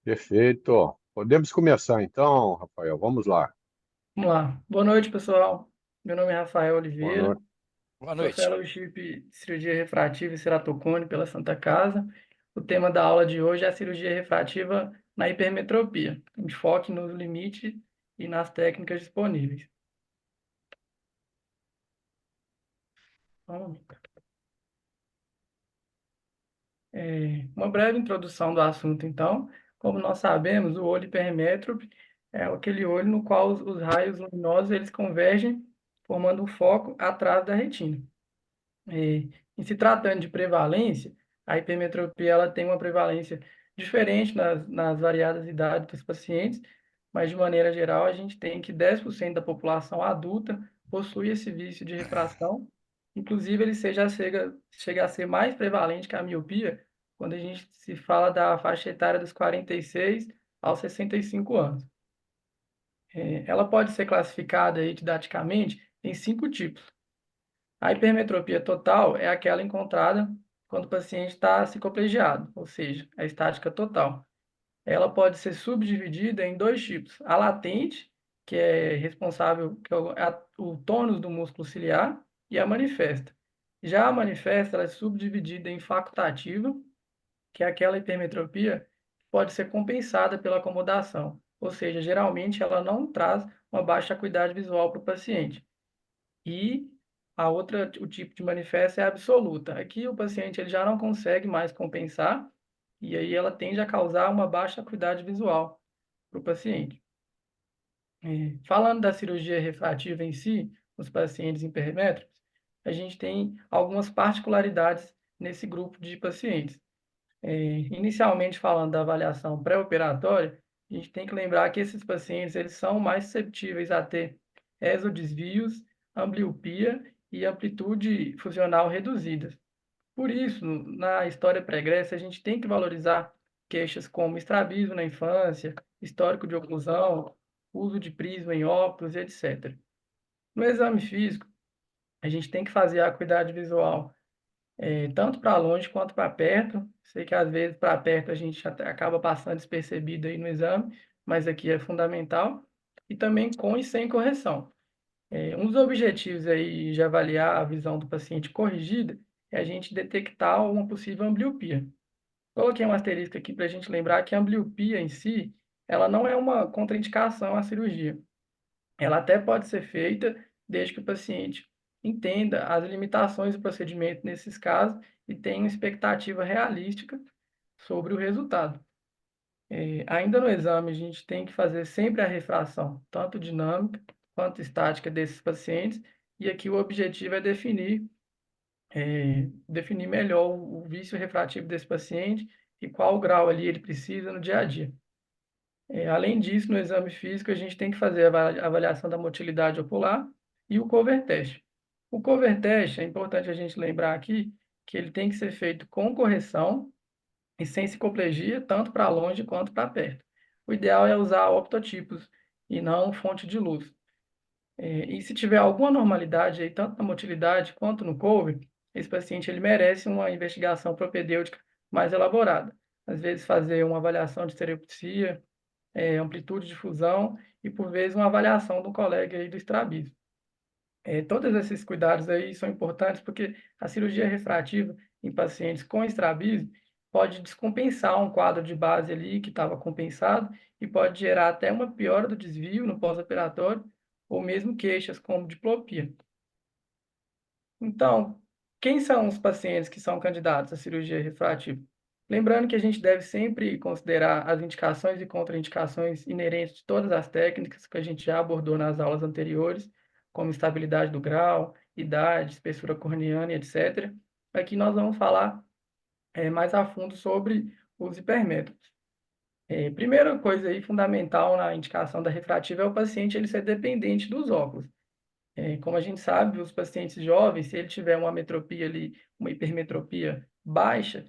Perfeito. Podemos começar então, Rafael. Vamos lá. Vamos lá. Boa noite, pessoal. Meu nome é Rafael Boa Oliveira, noite. Boa sou noite. fellowship de cirurgia refrativa e ceratocone pela Santa Casa. O tema da aula de hoje é a cirurgia refrativa na hipermetropia, enfoque nos limites e nas técnicas disponíveis. Então, uma breve introdução do assunto, então. Como nós sabemos, o olho hipermétrope é aquele olho no qual os raios luminosos eles convergem, formando um foco atrás da retina. Em se tratando de prevalência, a hipermetropia ela tem uma prevalência diferente nas variadas idades dos pacientes, mas de maneira geral a gente tem que 10% da população adulta possui esse vício de refração, inclusive ele chega a ser mais prevalente que a miopia, quando a gente se fala da faixa etária dos 46 aos 65 anos. Ela pode ser classificada aí, didaticamente em 5 tipos. A hipermetropia total é aquela encontrada quando o paciente está cicloplegiado, ou seja, a estática total. Ela pode ser subdividida em dois tipos: a latente, que é responsável, o tônus do músculo ciliar, e a manifesta. Já a manifesta ela é subdividida em facultativa, que é aquela hipermetropia que pode ser compensada pela acomodação, ou seja, geralmente ela não traz uma baixa acuidade visual para o paciente. E o tipo de manifesta é absoluta. Aqui o paciente ele já não consegue mais compensar e aí ela tende a causar uma baixa acuidade visual para o paciente. Falando da cirurgia refrativa em si, nos pacientes hipermétricos, a gente tem algumas particularidades nesse grupo de pacientes. Inicialmente falando da avaliação pré-operatória, a gente tem que lembrar que esses pacientes eles são mais susceptíveis a ter exodesvios, ambliopia e amplitude funcional reduzidas. Por isso, na história pregressa, a gente tem que valorizar queixas como estrabismo na infância, histórico de oclusão, uso de prisma em óculos, etc. No exame físico, a gente tem que fazer a acuidade visual tanto para longe quanto para perto. Sei que às vezes para perto a gente até acaba passando despercebido aí no exame, mas aqui é fundamental. E também com e sem correção. Um dos objetivos aí de avaliar a visão do paciente corrigida é a gente detectar uma possível ambliopia. Coloquei um asterisco aqui para a gente lembrar que a ambliopia em si, ela não é uma contraindicação à cirurgia. Ela até pode ser feita desde que o paciente entenda as limitações do procedimento nesses casos e tenha uma expectativa realística sobre o resultado. Ainda no exame, a gente tem que fazer sempre a refração, tanto dinâmica quanto estática desses pacientes, e aqui o objetivo é definir melhor o vício refrativo desse paciente e qual grau ali ele precisa no dia a dia. Além disso, no exame físico, a gente tem que fazer a avaliação da motilidade ocular e o cover test. O cover test, é importante a gente lembrar aqui que ele tem que ser feito com correção e sem cicloplegia, tanto para longe quanto para perto. O ideal é usar optotipos e não fonte de luz. E se tiver alguma anormalidade aí, tanto na motilidade quanto no cover, esse paciente ele merece uma investigação propedêutica mais elaborada. Às vezes fazer uma avaliação de estereoptia, amplitude de fusão e, por vezes, uma avaliação do colega aí do estrabismo. Todos esses cuidados aí são importantes porque a cirurgia refrativa em pacientes com estrabismo pode descompensar um quadro de base ali que estava compensado e pode gerar até uma piora do desvio no pós-operatório ou mesmo queixas como diplopia. Então, quem são os pacientes que são candidatos à cirurgia refrativa? Lembrando que a gente deve sempre considerar as indicações e contraindicações inerentes de todas as técnicas que a gente já abordou nas aulas anteriores, como estabilidade do grau, idade, espessura corneana, e etc. Aqui nós vamos falar mais a fundo sobre os hipermétropes. Primeira coisa aí fundamental na indicação da refrativa é o paciente ele ser dependente dos óculos. Como a gente sabe, os pacientes jovens, se ele tiver uma metropia ali, uma hipermetropia baixa,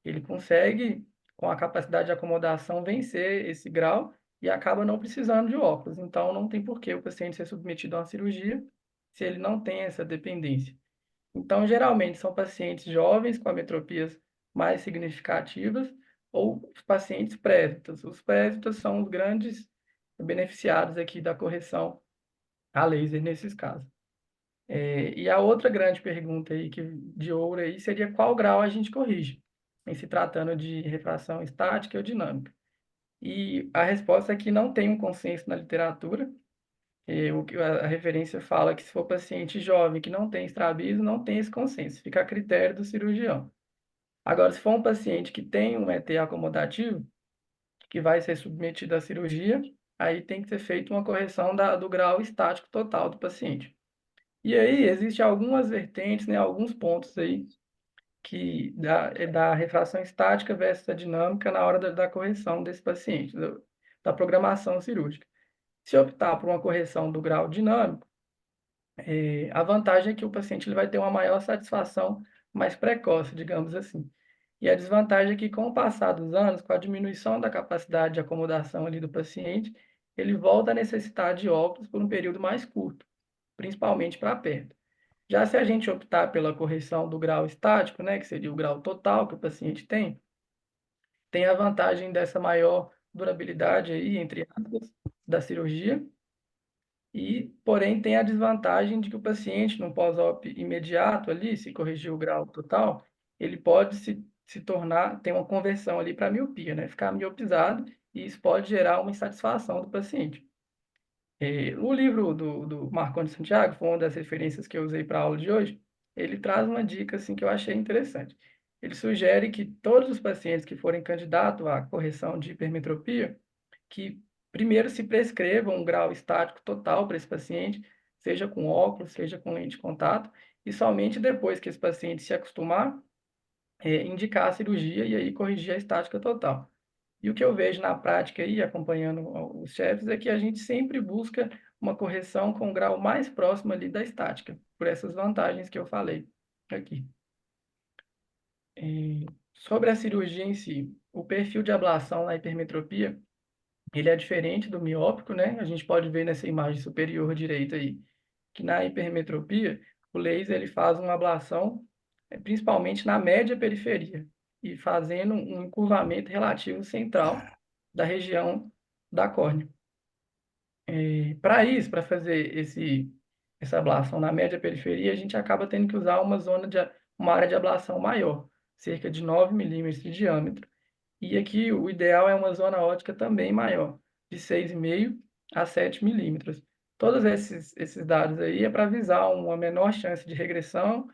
ele consegue, com a capacidade de acomodação, vencer esse grau e acaba não precisando de óculos. Então, não tem por que o paciente ser submetido a uma cirurgia se ele não tem essa dependência. Então, geralmente, são pacientes jovens com ametropias mais significativas ou os pacientes presbitas. Os presbitas são os grandes beneficiados aqui da correção a laser nesses casos. E a outra grande pergunta aí de ouro aí seria qual grau a gente corrige, em se tratando de refração estática ou dinâmica. E a resposta é que não tem um consenso na literatura. O que a referência fala que se for paciente jovem que não tem estrabismo, não tem esse consenso, fica a critério do cirurgião. Agora, se for um paciente que tem um ET acomodativo, que vai ser submetido à cirurgia, aí tem que ser feita uma correção do grau estático total do paciente. E aí, existem algumas vertentes, né, alguns pontos aí que da refração estática versus a dinâmica na hora da correção desse paciente, da programação cirúrgica. Se optar por uma correção do grau dinâmico, a vantagem é que o paciente ele vai ter uma maior satisfação mais precoce, digamos assim. E a desvantagem é que, com o passar dos anos, com a diminuição da capacidade de acomodação ali do paciente, ele volta a necessitar de óculos por um período mais curto, principalmente para perto. Já se a gente optar pela correção do grau estático, né, que seria o grau total que o paciente tem a vantagem dessa maior durabilidade aí, entre aspas, da cirurgia, e, porém, tem a desvantagem de que o paciente, no pós-op imediato ali, se corrigir o grau total, ele pode se tornar, ter uma conversão ali para miopia, né? Ficar miopizado, e isso pode gerar uma insatisfação do paciente. O livro do Marconi Santiago, foi uma das referências que eu usei para a aula de hoje, ele traz uma dica assim, que eu achei interessante. Ele sugere que todos os pacientes que forem candidatos à correção de hipermetropia, que primeiro se prescreva um grau estático total para esse paciente, seja com óculos, seja com lente de contato, e somente depois que esse paciente se acostumar, indicar a cirurgia e aí corrigir a estática total. E o que eu vejo na prática aí, acompanhando os chefes, é que a gente sempre busca uma correção com um grau mais próximo ali da estática, por essas vantagens que eu falei aqui. Sobre a cirurgia em si, o perfil de ablação na hipermetropia, ele é diferente do miópico, né? A gente pode ver nessa imagem superior direita aí, que na hipermetropia, o laser ele faz uma ablação principalmente na média periferia e fazendo um encurvamento relativo central da região da córnea. Para isso, para fazer essa ablação na média periferia, a gente acaba tendo que usar uma área de ablação maior, cerca de 9 milímetros de diâmetro. E aqui o ideal é uma zona ótica também maior, de 6,5 a 7 milímetros. Todos esses dados aí é para visar uma menor chance de regressão,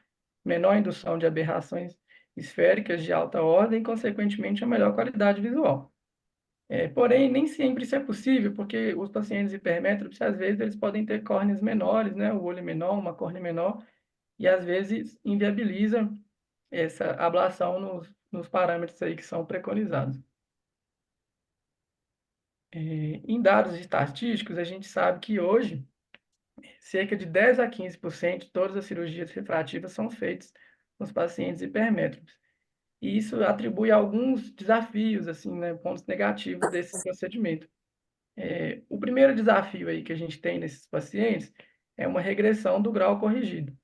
menor indução de aberrações esféricas de alta ordem e, consequentemente, uma melhor qualidade visual. Porém, nem sempre isso é possível, porque os pacientes hipermétropes, às vezes, eles podem ter córneas menores, né? O olho menor, uma córnea menor, e às vezes inviabiliza essa ablação nos parâmetros aí que são preconizados. Em dados estatísticos, a gente sabe que hoje, cerca de 10 a 15% de todas as cirurgias refrativas são feitas nos pacientes hipermétropes. E isso atribui alguns desafios, assim, né, pontos negativos desse procedimento. O primeiro desafio aí que a gente tem nesses pacientes é uma regressão do grau corrigido.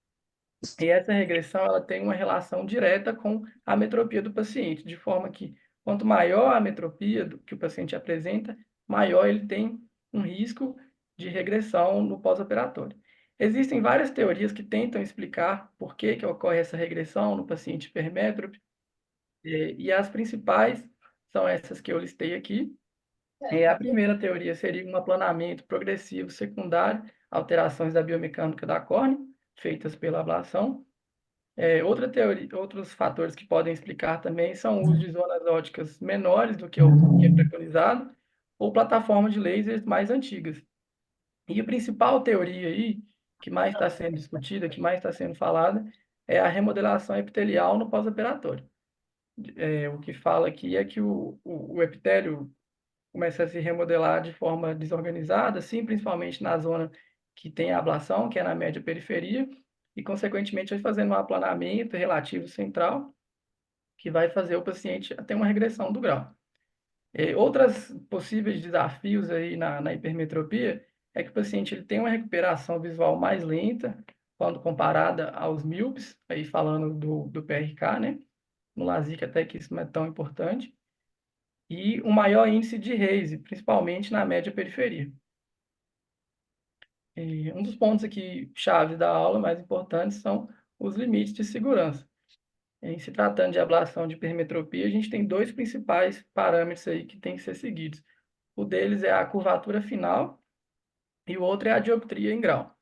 E essa regressão ela tem uma relação direta com a metropia do paciente, de forma que quanto maior a metropia que o paciente apresenta, maior ele tem um risco de regressão no pós-operatório. Existem várias teorias que tentam explicar por que ocorre essa regressão no paciente hipermétrope, e as principais são essas que eu listei aqui. A primeira teoria seria um aplanamento progressivo secundário, alterações da biomecânica da córnea, feitas pela ablação. Outra teoria, outros fatores que podem explicar também são o uso de zonas ópticas menores do que o que é preconizado, ou plataformas de lasers mais antigas. E a principal teoria aí, que mais está sendo discutida, que mais está sendo falada, é a remodelação epitelial no pós-operatório. O que fala aqui é que o epitélio começa a se remodelar de forma desorganizada, assim, principalmente na zona que tem a ablação, que é na média periferia, e, consequentemente, vai fazendo um aplanamento relativo central, que vai fazer o paciente ter uma regressão do grau. Outros possíveis desafios aí na hipermetropia é que o paciente ele tem uma recuperação visual mais lenta, quando comparada aos míopes, aí falando do PRK, né? No LASIK até que isso não é tão importante. e um maior índice de raise, principalmente na média periferia. E um dos pontos aqui chave da aula mais importantes são os limites de segurança. Em se tratando de ablação de hipermetropia, a gente tem dois principais parâmetros aí que têm que ser seguidos. O deles é a curvatura final e o outro é a dioptria em grau.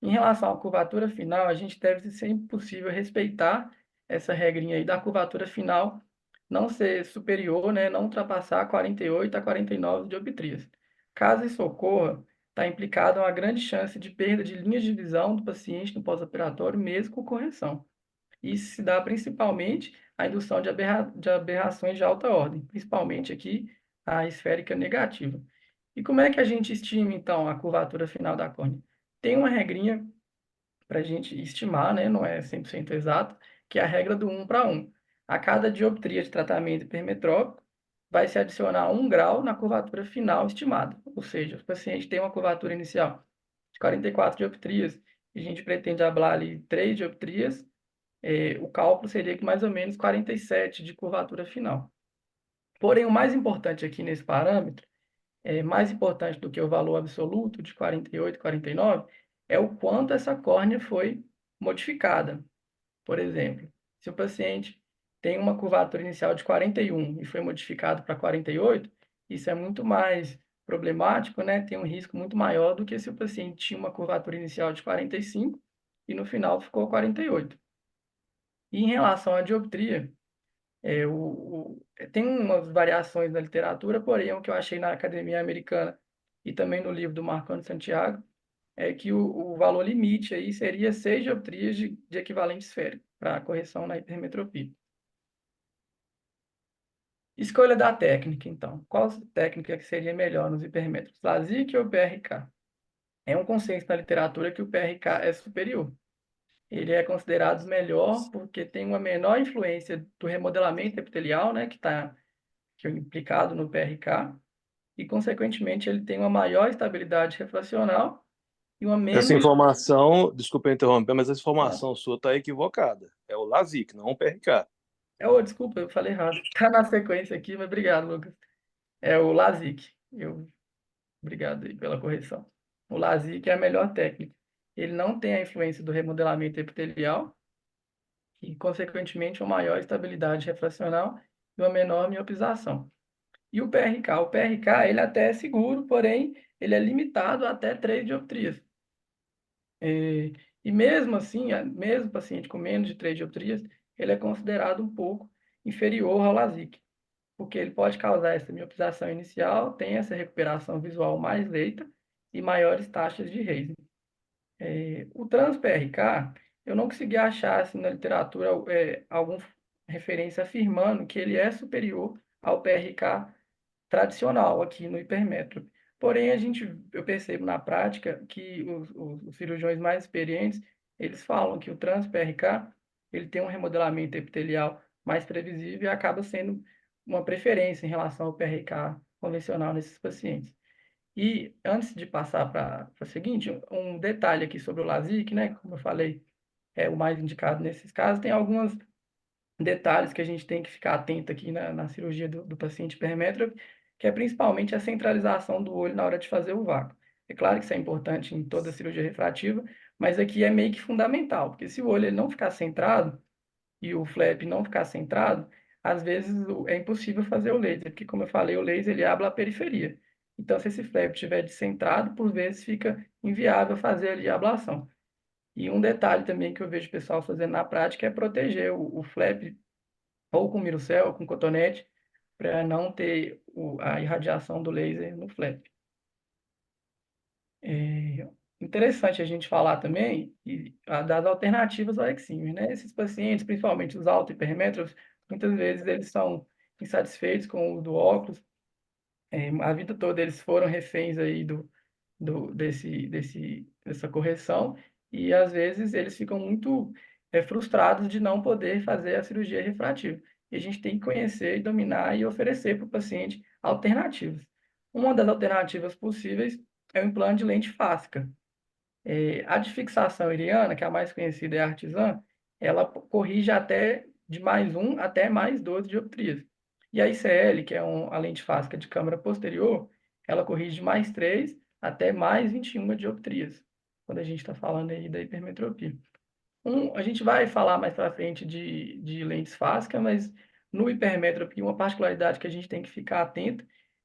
Em relação à curvatura final, a gente deve sempre possível respeitar essa regrinha aí da curvatura final não ser superior, né, não ultrapassar 48 a 49 dioptrias. Caso isso ocorra, está implicada uma grande chance de perda de linhas de visão do paciente no pós-operatório, mesmo com correção. Isso se dá principalmente à indução de aberrações de alta ordem, principalmente aqui a esférica negativa. E como é que a gente estima, então, a curvatura final da córnea? Tem uma regrinha para a gente estimar, né? Não é 100% exato, que é a regra do 1 para 1. A cada dioptria de tratamento hipermetrópico, vai se adicionar 1 grau na curvatura final estimada. Ou seja, o paciente tem uma curvatura inicial de 44 dioptrias, e a gente pretende ablar ali 3 dioptrias, o cálculo seria que mais ou menos 47 de curvatura final. Porém, o mais importante aqui nesse parâmetro, mais importante do que o valor absoluto de 48, 49, é o quanto essa córnea foi modificada. Por exemplo, se o paciente tem uma curvatura inicial de 41 e foi modificado para 48, isso é muito mais problemático, né? Tem um risco muito maior do que se o paciente tinha uma curvatura inicial de 45 e no final ficou 48. E em relação à dioptria, tem umas variações na literatura, porém, o que eu achei na Academia Americana e também no livro do Marconi Santiago é que o valor limite aí seria 6 dioptrias de equivalente esférico para correção na hipermetropia. Escolha da técnica, então. Qual técnica que seria melhor nos hipermetros, LASIK ou PRK? É um consenso na literatura que o PRK é superior. Ele é considerado melhor porque tem uma menor influência do remodelamento epitelial, né, que é implicado no PRK, e, consequentemente, ele tem uma maior estabilidade refracional e uma Essa menos... informação, desculpa interromper, mas essa informação sua está equivocada. É o LASIK, não o PRK. Desculpa, eu falei errado. Está na sequência aqui, mas obrigado, Lucas. É o LASIK. Obrigado aí pela correção. O LASIK é a melhor técnica. Ele não tem a influência do remodelamento epitelial e, consequentemente, uma maior estabilidade refracional e uma menor miopização. E o PRK? O PRK, ele até é seguro, porém, ele é limitado a até 3 dioptrias. E mesmo assim, mesmo paciente com menos de 3 dioptrias, ele é considerado um pouco inferior ao LASIK, porque ele pode causar essa miopização inicial, tem essa recuperação visual mais lenta e maiores taxas de raising. O trans-PRK, eu não consegui achar assim, na literatura alguma referência afirmando que ele é superior ao PRK tradicional aqui no hipermétrope. Porém, eu percebo na prática que os cirurgiões mais experientes, eles falam que o trans-PRK, ele tem um remodelamento epitelial mais previsível e acaba sendo uma preferência em relação ao PRK convencional nesses pacientes. E antes de passar para o seguinte, um detalhe aqui sobre o LASIK, né? Como eu falei, é o mais indicado nesses casos, tem alguns detalhes que a gente tem que ficar atento aqui na cirurgia do paciente hipermétrope, que é principalmente a centralização do olho na hora de fazer o vácuo. É claro que isso é importante em toda cirurgia refrativa, mas aqui é meio que fundamental, porque se o olho ele não ficar centrado e o flap não ficar centrado, às vezes é impossível fazer o laser, porque, como eu falei, o laser ele abre a periferia. Então, se esse flap estiver descentrado, por vezes fica inviável fazer ali a ablação. E um detalhe também que eu vejo o pessoal fazendo na prática é proteger o flap ou com mirucel, ou com cotonete, para não ter a irradiação do laser no flap. É interessante a gente falar também das alternativas ao exímio, né? Esses pacientes, principalmente os auto-hipermétropes, muitas vezes eles são insatisfeitos com o uso do óculos, a vida toda eles foram reféns aí dessa correção e às vezes eles ficam muito frustrados de não poder fazer a cirurgia refrativa. E a gente tem que conhecer e dominar e oferecer para o paciente alternativas. Uma das alternativas possíveis é o implante de lente fáscica. A de fixação iriana, que é a mais conhecida, é a artesã, ela corrige até de mais 1 até mais 12 dioptrias. E a ICL, que é a lente fástica de câmara posterior, ela corrige mais 3 até mais 21 dioptrias, quando a gente está falando aí da hipermetropia. A gente vai falar mais para frente de lentes fásicas, mas no hipermetropia, uma particularidade que a gente tem que ficar atento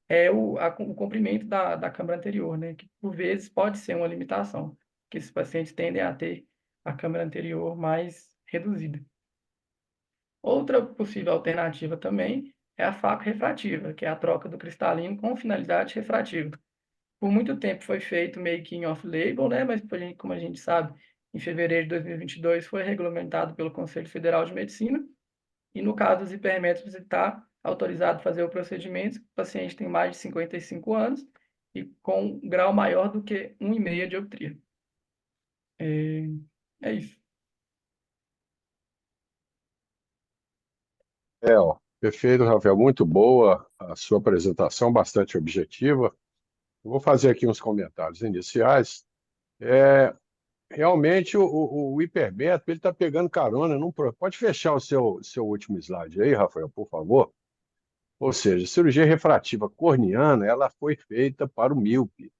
é o comprimento da câmara anterior, né? Que por vezes pode ser uma limitação, que esses pacientes tendem a ter a câmara anterior mais reduzida. Outra possível alternativa também é a faca refrativa, que é a troca do cristalino com finalidade refrativa. Por muito tempo foi feito meio que em off-label, né? Mas como a gente sabe, em fevereiro de 2022 foi regulamentado pelo Conselho Federal de Medicina e no caso dos hipermétropes está autorizado a fazer o procedimento se o paciente tem mais de 55 anos e com um grau maior do que 1,5 dioptria. É isso. Ó, perfeito, Rafael. Muito boa a sua apresentação, bastante objetiva. Eu vou fazer aqui uns comentários iniciais. Realmente, o hipermétrope ele está pegando carona. Pode fechar o seu último slide aí, Rafael, por favor? Ou seja, a cirurgia refrativa corneana ela foi feita para o míope.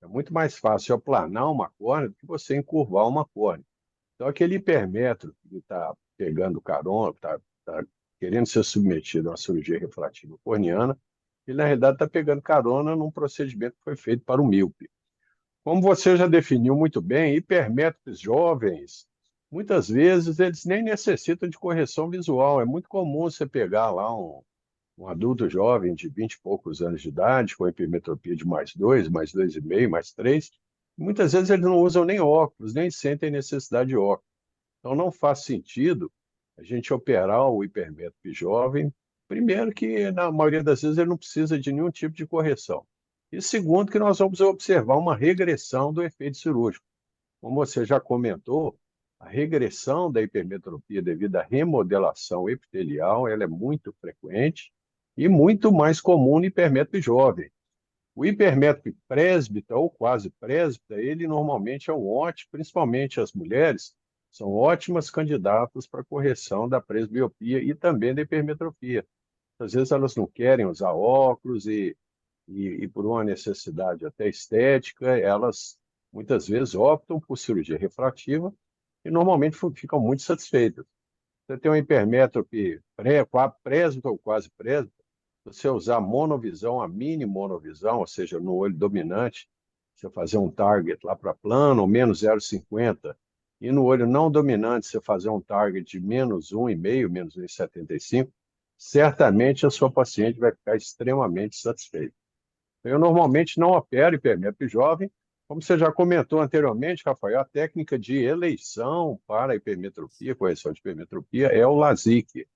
É muito mais fácil aplanar uma córnea do que você encurvar uma córnea. Então, aquele hipermétrope que está pegando carona, está querendo ser submetido a uma cirurgia refrativa corneana, ele, na realidade, está pegando carona num procedimento que foi feito para o míope. Como você já definiu muito bem, hipermétropes jovens, muitas vezes eles nem necessitam de correção visual. É muito comum você pegar lá um adulto jovem de 20 e poucos anos de idade, com hipermetropia de mais 2,5, mais 3. Muitas vezes eles não usam nem óculos, nem sentem necessidade de óculos. Então não faz sentido a gente operar o hipermétrope jovem. Primeiro que, na maioria das vezes, ele não precisa de nenhum tipo de correção. E segundo, que nós vamos observar uma regressão do efeito cirúrgico. Como você já comentou, a regressão da hipermetropia devido à remodelação epitelial, ela é muito frequente e muito mais comum no hipermétrope jovem. O hipermétrope presbita ou quase presbita, ele normalmente é um ótimo, principalmente as mulheres, são ótimas candidatas para correção da presbiopia e também da hipermetropia. Às vezes elas não querem usar óculos e por uma necessidade até estética, elas muitas vezes optam por cirurgia refrativa e normalmente ficam muito satisfeitas. Você tem um hipermétrope presbita ou quase presbita, você usar monovisão, a mini monovisão, ou seja, no olho dominante, você fazer um target lá para plano, ou menos 0,50, e no olho não dominante, você fazer um target de menos 1,5, menos 1,75, certamente a sua paciente vai ficar extremamente satisfeita. Eu normalmente não opero hipermétrope jovem, como você já comentou anteriormente, Rafael, a técnica de eleição para a hipermetropia, correção de hipermetropia, é o LASIK.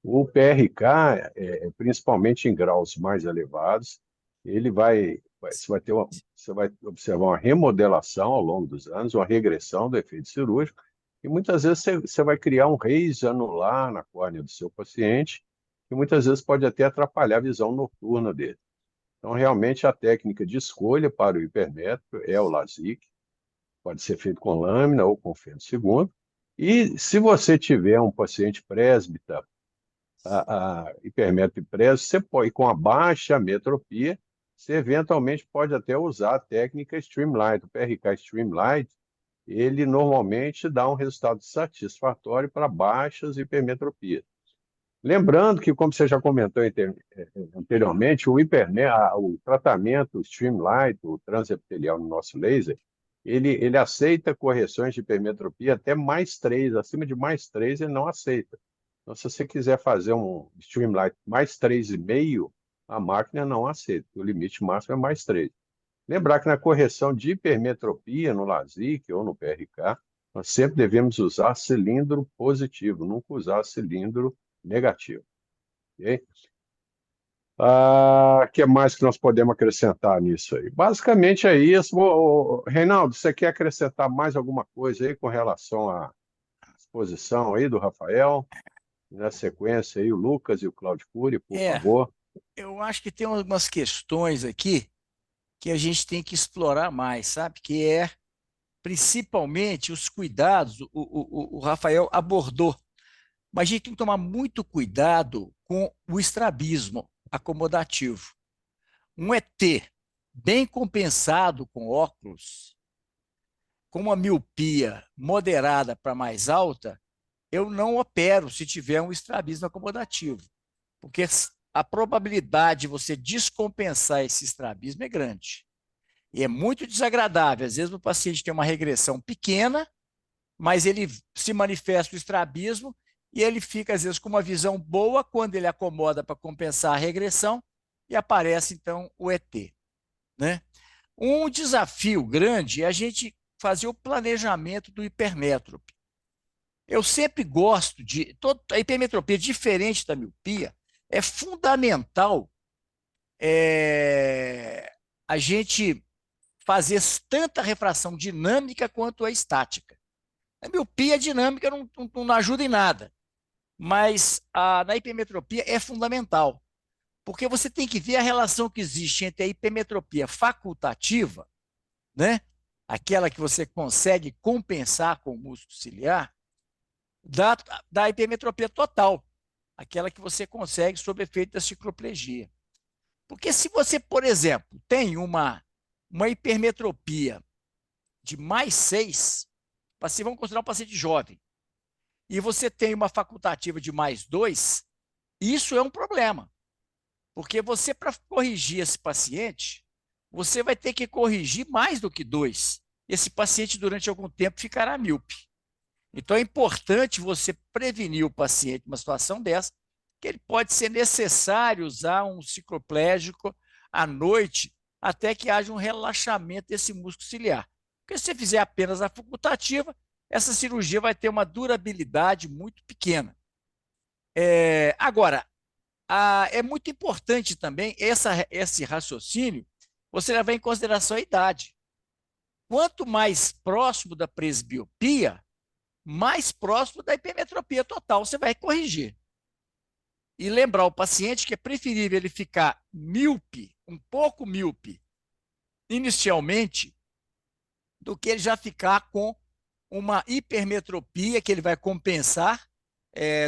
O PRK, principalmente em graus mais elevados, você vai observar uma remodelação ao longo dos anos, uma regressão do efeito cirúrgico, e muitas vezes você vai criar um raise anular na córnea do seu paciente, que muitas vezes pode até atrapalhar a visão noturna dele. Então, realmente, a técnica de escolha para o hipermétrope é o LASIK, pode ser feito com lâmina ou com feno segundo, e se você tiver um paciente presbita, a hipermétrope preso, você pode, com a baixa metropia, você eventualmente pode até usar a técnica Streamlight. O PRK Streamlight, ele normalmente dá um resultado satisfatório para baixas hipermetropias. Lembrando que, como você já comentou anteriormente, o tratamento Streamlight, o transepitelial no nosso laser, ele aceita correções de hipermetropia até mais 3, acima de mais 3 ele não aceita. Então, se você quiser fazer um Streamlight mais 3,5, a máquina não aceita, o limite máximo é mais 3. Lembrar que na correção de hipermetropia, no LASIK ou no PRK, nós sempre devemos usar cilindro positivo, nunca usar cilindro negativo. Ok? Que mais que nós podemos acrescentar nisso aí? Basicamente é isso. Reinaldo, você quer acrescentar mais alguma coisa aí com relação à exposição aí do Rafael? Na sequência aí, o Lucas e o Claudio Cury, por favor. Eu acho que tem algumas questões aqui que a gente tem que explorar mais, sabe? Que é principalmente os cuidados, o Rafael abordou, Mas a gente tem que tomar muito cuidado com o estrabismo acomodativo. Um ET bem compensado com óculos, com uma miopia moderada para mais alta, eu não opero se tiver um estrabismo acomodativo, porque a probabilidade de você descompensar esse estrabismo é grande. E é muito desagradável. Às vezes o paciente tem uma regressão pequena, mas ele se manifesta o estrabismo e ele fica, às vezes, com uma visão boa quando ele acomoda para compensar a regressão e aparece, então, o ET. Né? Um desafio grande é a gente fazer o planejamento do hipermétrope. Eu sempre gosto de... a hipermetropia, diferente da miopia, é fundamental a gente fazer tanta refração dinâmica quanto a estática. A miopia dinâmica não ajuda em nada, mas na hipermetropia é fundamental, porque você tem que ver a relação que existe entre a hipermetropia facultativa, né, aquela que você consegue compensar com o músculo ciliar, da hipermetropia total, aquela que você consegue sob efeito da cicloplegia. Porque se você, por exemplo, tem uma hipermetropia de mais 6, vamos considerar um paciente jovem, e você tem uma facultativa de mais 2, isso é um problema. Porque você, para corrigir esse paciente, você vai ter que corrigir mais do que 2. Esse paciente, durante algum tempo, ficará míope. Então, é importante você prevenir o paciente numa situação dessa, que ele pode ser necessário usar um cicloplégico à noite até que haja um relaxamento desse músculo ciliar. Porque se você fizer apenas a facultativa, essa cirurgia vai ter uma durabilidade muito pequena. Agora, é muito importante também esse raciocínio, você levar em consideração a idade. Quanto mais próximo da presbiopia, mais próximo da hipermetropia total você vai corrigir. E lembrar o paciente que é preferível ele ficar míope, um pouco míope, inicialmente, do que ele já ficar com uma hipermetropia que ele vai compensar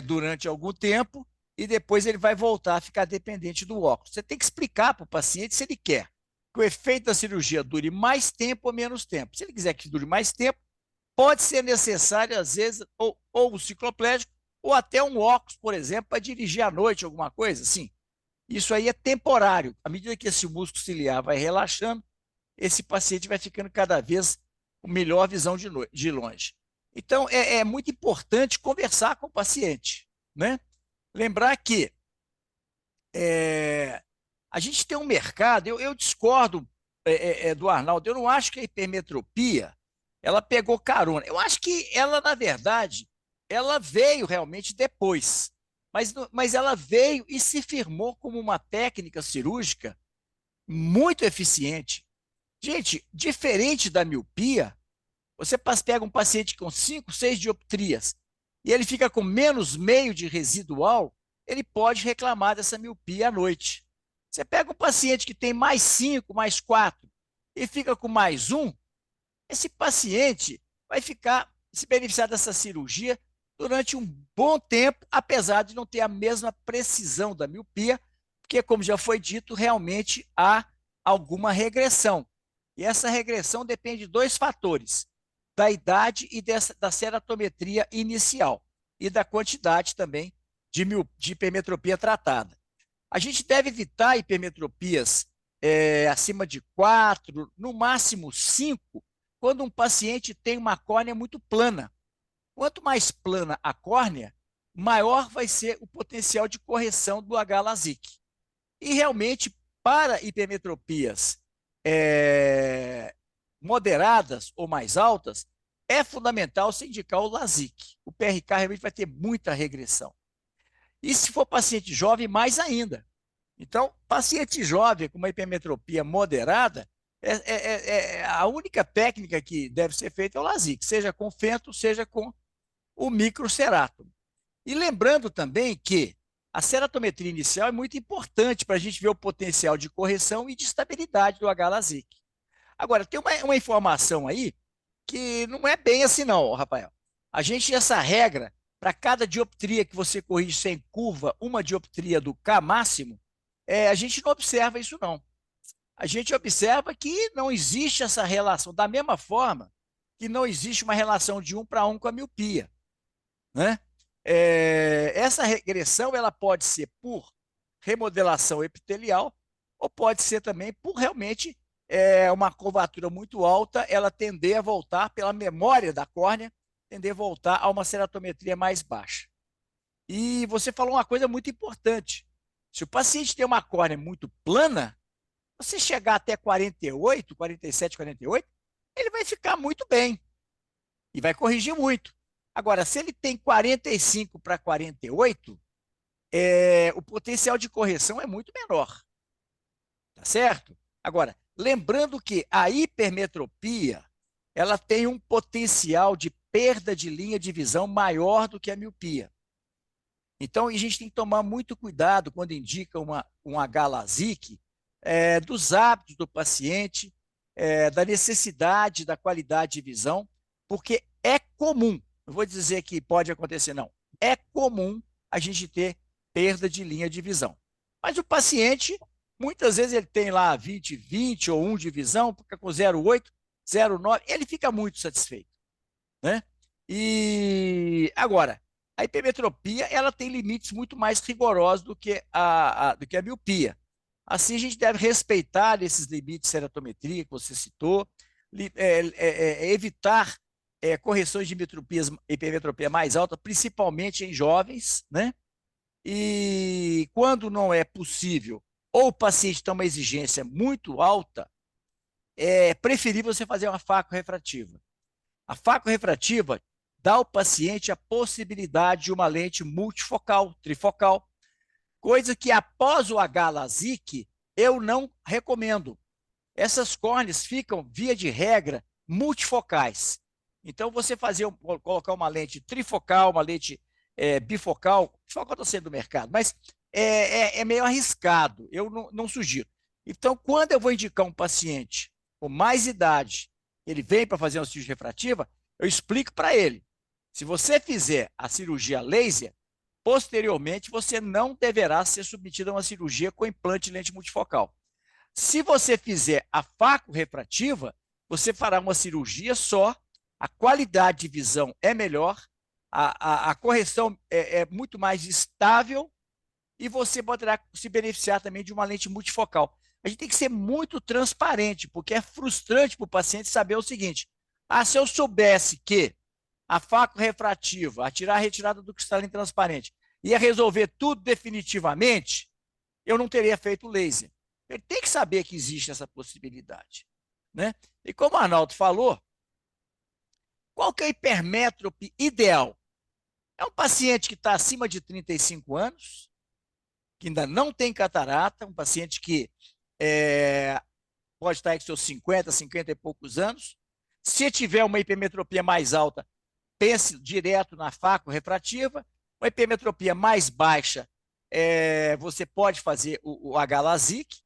durante algum tempo e depois ele vai voltar a ficar dependente do óculos. Você tem que explicar para o paciente se ele quer que o efeito da cirurgia dure mais tempo ou menos tempo. Se ele quiser que dure mais tempo, pode ser necessário, às vezes, ou um cicloplégico, ou até um óculos, por exemplo, para dirigir à noite, alguma coisa assim. Isso aí é temporário. À medida que esse músculo ciliar vai relaxando, esse paciente vai ficando cada vez com melhor visão de longe. Então, é muito importante conversar com o paciente, né? Lembrar que a gente tem um mercado, eu discordo do Arnaldo, eu não acho que a hipermetropia ela pegou carona. Eu acho que ela, na verdade, ela veio realmente depois, mas ela veio e se firmou como uma técnica cirúrgica muito eficiente. Gente, diferente da miopia, você pega um paciente com 5, 6 dioptrias e ele fica com -0,5 de residual, ele pode reclamar dessa miopia à noite. Você pega um paciente que tem +5, +4 e fica com +1, esse paciente vai se beneficiar dessa cirurgia durante um bom tempo, apesar de não ter a mesma precisão da miopia, porque, como já foi dito, realmente há alguma regressão. E essa regressão depende de 2 fatores, da idade e da ceratometria inicial, e da quantidade também de hipermetropia tratada. A gente deve evitar hipermetropias acima de 4, no máximo 5, quando um paciente tem uma córnea muito plana. Quanto mais plana a córnea, maior vai ser o potencial de correção do H-LASIK. E realmente, para hipermetropias moderadas ou mais altas, é fundamental se indicar o LASIK. O PRK realmente vai ter muita regressão. E se for paciente jovem, mais ainda. Então, paciente jovem com uma hipermetropia moderada, a única técnica que deve ser feita é o LASIK, seja com fento, seja com o microcerato. E lembrando também que a ceratometria inicial é muito importante para a gente ver o potencial de correção e de estabilidade do H-LASIK. Agora, tem uma informação aí que não é bem assim não, Rafael. Essa regra para cada dioptria que você corrige sem curva, uma dioptria do K máximo, a gente não observa isso, não. A gente observa que não existe essa relação, da mesma forma que não existe uma relação de 1:1 com a miopia, né? Essa regressão ela pode ser por remodelação epitelial ou pode ser também por realmente uma curvatura muito alta, ela tender a voltar pela memória da córnea, tender a voltar a uma ceratometria mais baixa. E você falou uma coisa muito importante. Se o paciente tem uma córnea muito plana, você chegar até 48, 47, 48, ele vai ficar muito bem e vai corrigir muito. Agora, se ele tem 45 para 48, o potencial de correção é muito menor. Tá certo? Agora, lembrando que a hipermetropia, ela tem um potencial de perda de linha de visão maior do que a miopia. Então, a gente tem que tomar muito cuidado quando indica um H-LASIK, dos hábitos do paciente, da necessidade, da qualidade de visão, porque é comum, não vou dizer que pode acontecer, não, é comum a gente ter perda de linha de visão. Mas o paciente, muitas vezes ele tem lá 20/20 ou 1 de visão, fica com 0,8, 0,9, ele fica muito satisfeito, né? E agora, a hipermetropia ela tem limites muito mais rigorosos do que a miopia. Assim, a gente deve respeitar esses limites de ceratometria que você citou, evitar correções de hipermetropia mais alta, principalmente em jovens, né? E quando não é possível, ou o paciente tem uma exigência muito alta, é preferível você fazer uma faco-refrativa. A faco-refrativa dá ao paciente a possibilidade de uma lente multifocal, trifocal, coisa que após o H-LASIK eu não recomendo. Essas córneas ficam, via de regra, multifocais. Então, você colocar uma lente trifocal, uma lente bifocal, bifocal está sendo do mercado, mas é meio arriscado, eu não sugiro. Então, quando eu vou indicar um paciente com mais idade, ele vem para fazer uma cirurgia refrativa, eu explico para ele, se você fizer a cirurgia laser, posteriormente você não deverá ser submetido a uma cirurgia com implante de lente multifocal. Se você fizer a faco-refrativa, você fará uma cirurgia só, a qualidade de visão é melhor, a correção é muito mais estável e você poderá se beneficiar também de uma lente multifocal. A gente tem que ser muito transparente, porque é frustrante para o paciente saber o seguinte, se eu soubesse que a faco-refrativa, a retirada do cristalino transparente, ia resolver tudo definitivamente, eu não teria feito laser. Ele tem que saber que existe essa possibilidade, né? E como o Arnaldo falou, qual que é a hipermétrope ideal? É um paciente que está acima de 35 anos, que ainda não tem catarata, um paciente que pode estar aí com seus 50, 50 e poucos anos. Se tiver uma hipermetropia mais alta, pense direto na faco-refrativa. Uma hipermetropia mais baixa, você pode fazer o H-LASIK,